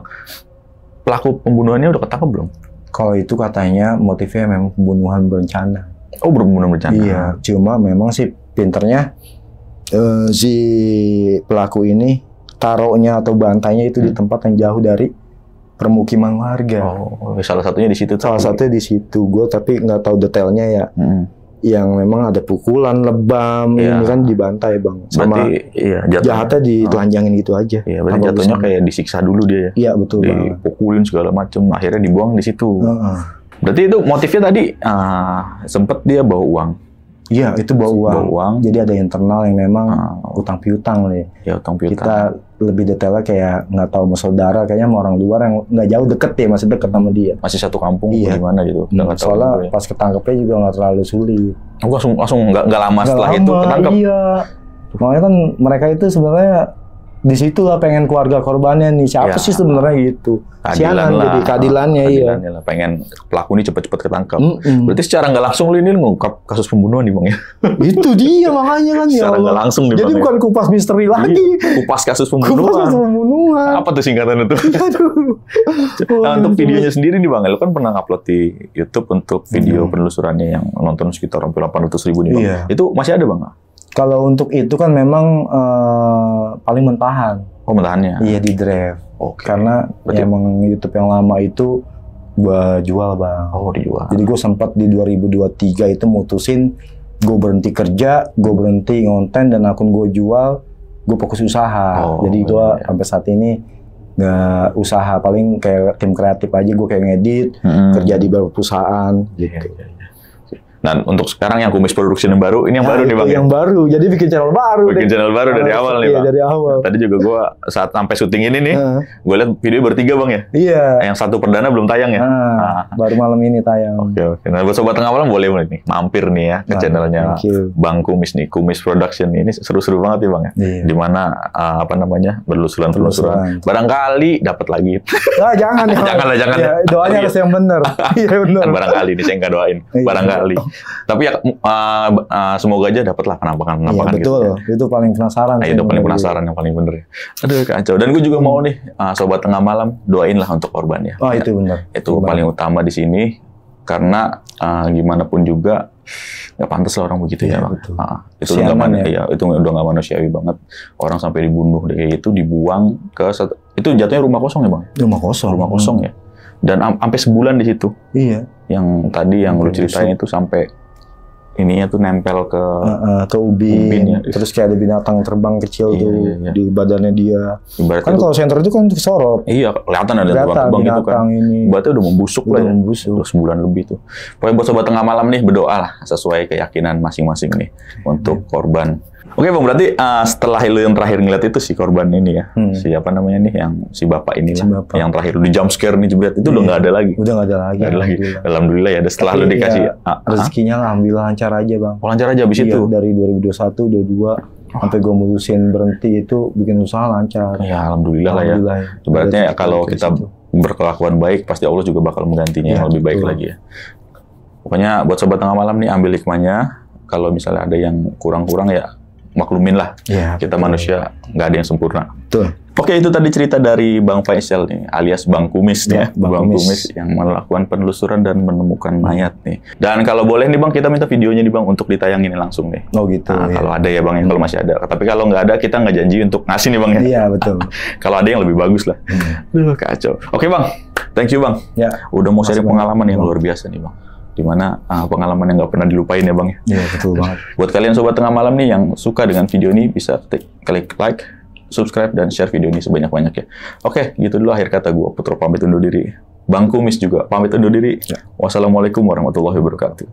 pelaku pembunuhannya udah ketangkep belum? Kalau itu katanya motifnya memang pembunuhan berencana. Oh pembunuhan berencana. Iya, cuma memang sih pinternya si pelaku ini taruhnya atau bantainya itu di tempat yang jauh dari permukiman warga. Oh, salah satunya di situ. Salah satunya di situ. Gue tapi nggak tahu detailnya ya. Yang memang ada pukulan lebam ini kan dibantai bang. Sama berarti, jahatnya ditelanjangin gitu aja. Iya, berarti jatuhnya kayak disiksa dulu dia ya. Iya betul bang. Dipukulin segala macam, akhirnya dibuang di situ. Berarti itu motifnya tadi sempet dia bawa uang. Iya, itu bawa uang. Jadi ada internal yang memang utang piutang nih. Ya, utang piutang. Kita lebih detailnya kayak nggak tahu sama saudara, kayaknya sama orang luar yang nggak jauh deket ya, masih deket sama dia. Masih satu kampung gimana gitu. Soalnya pas ketangkepnya juga nggak terlalu sulit. Langsung nggak lama setelah itu ketangkep. Iya. Makanya kan mereka itu sebenarnya di situ lah pengen keluarga korbannya nih siapa sih sebenarnya gitu. Sianan jadi keadilannya lah. Pengen pelaku ini cepat-cepat ketangkap. Berarti secara nggak langsung lu ini ngungkap kasus pembunuhan nih bang ya. Itu dia makanya kan ya. Secara nggak langsung nih. Jadi bukan kupas misteri lagi. Kupas kasus pembunuhan. Apa tuh singkatan itu? Nah, untuk videonya sendiri nih bang, lu kan pernah upload di YouTube untuk video penelusurannya yang nonton sekitar 800.000 nih bang. Itu masih ada bang? Kalau untuk itu kan memang paling mentahan. Oh mentahannya? Iya di draft. Karena emang YouTube yang lama itu gua jual bang. Oh dijual. Jadi gue sempat di 2023 itu mutusin gue berhenti kerja, gue berhenti ngonten dan akun gue jual, gue fokus usaha. Jadi gue sampai saat ini nggak usaha, paling kayak tim kreatif aja, gue kayak ngedit, kerja di beberapa perusahaan gitu. Dan untuk sekarang yang Kumis Production yang baru, ini yang baru nih Bang. Yang baru, jadi bikin channel baru. Bikin channel baru dari awal nih Bang. Dari awal. Tadi juga gue saat sampai syuting ini nih, gue lihat video bertiga Bang ya. Iya. Yang satu perdana belum tayang ya. Baru malam ini tayang. Oke. Nah buat sobat tengah malam boleh nih mampir nih ya ke channelnya Bang Kumis nih, Kumis Production ini seru-seru banget ya Bang ya. Iya. Dimana berlusuran. Barangkali dapat lagi. Jangan ya. Jangan. Ya, doanya harus yang benar. Iya benar. Kan barangkali nih saya nggak doain. Barangkali. Tapi ya semoga aja dapat lah penampakan betul. Gitu, ya. Itu paling penasaran. Itu paling penasaran yang paling bener ya. Aduh kacau. Dan gue juga mau nih sobat tengah malam doain lah untuk korban ya. Oh itu benar. Itu paling utama di sini karena gimana pun juga nggak pantas lah orang begitu ya Bang. Itu udah nggak manusiawi banget. Orang sampai dibunuh kayak gitu, dibuang ke itu jatuhnya rumah kosong ya Bang. Rumah kosong ya. Dan sampai sebulan di situ. Iya. Yang tadi yang lu ceritain itu sampai ininya tuh nempel ke ubin ya. Terus kayak ada binatang terbang kecil di badannya dia. Ibaratnya kan kalau senter itu kan kesorot. Iya, kelihatan ada terbang gitu kan. Berarti udah membusuk lah ya. Udah sebulan lebih tuh. Pokoknya buat sobat tengah malam nih berdoa lah sesuai keyakinan masing-masing nih untuk korban. Oke Bang, berarti setelah lu yang terakhir ngeliat itu si korban ini ya, siapa namanya nih, yang si bapak ini lah, yang terakhir lu di jump scare nih jebret, itu udah nggak ada lagi. Udah nggak ada lagi. Alhamdulillah ya, setelah lu dikasih rezekinya alhamdulillah lancar aja Bang. Lancar aja abis itu. Dari 2021, 2022 sampai gue mutusin berhenti itu bikin usaha lancar. Ya alhamdulillah lah ya. Ibaratnya kalau kita berkelakuan baik, pasti Allah juga bakal menggantinya yang lebih baik lagi ya. Pokoknya buat sobat tengah malam nih ambil hikmahnya. Kalau misalnya ada yang kurang-kurang ya maklumin lah, kita manusia nggak ada yang sempurna. Betul. Oke, itu tadi cerita dari Bang Faisal nih, alias Bang Kumis nih, Bang Kumis yang melakukan penelusuran dan menemukan mayat nih. Dan kalau boleh nih Bang, kita minta videonya nih Bang untuk ditayangin langsung nih. Oh gitu. Kalau ada ya Bang, ya kalau masih ada. Tapi kalau nggak ada, kita nggak janji untuk ngasih nih Bang ya. Iya betul. Kalau ada yang lebih bagus lah. Duh kacau. Oke Bang, thank you Bang. Ya. Udah mau sharing pengalaman yang luar biasa nih Bang. Dimana pengalaman yang nggak pernah dilupain ya Bang ya. Iya betul banget. Buat kalian sobat tengah malam nih yang suka dengan video ini bisa klik like, subscribe dan share video ini sebanyak-banyak ya. Oke, gitu dulu akhir kata gue. Putro pamit undur diri. Bang Kumis juga pamit undur diri. Wassalamualaikum warahmatullahi wabarakatuh.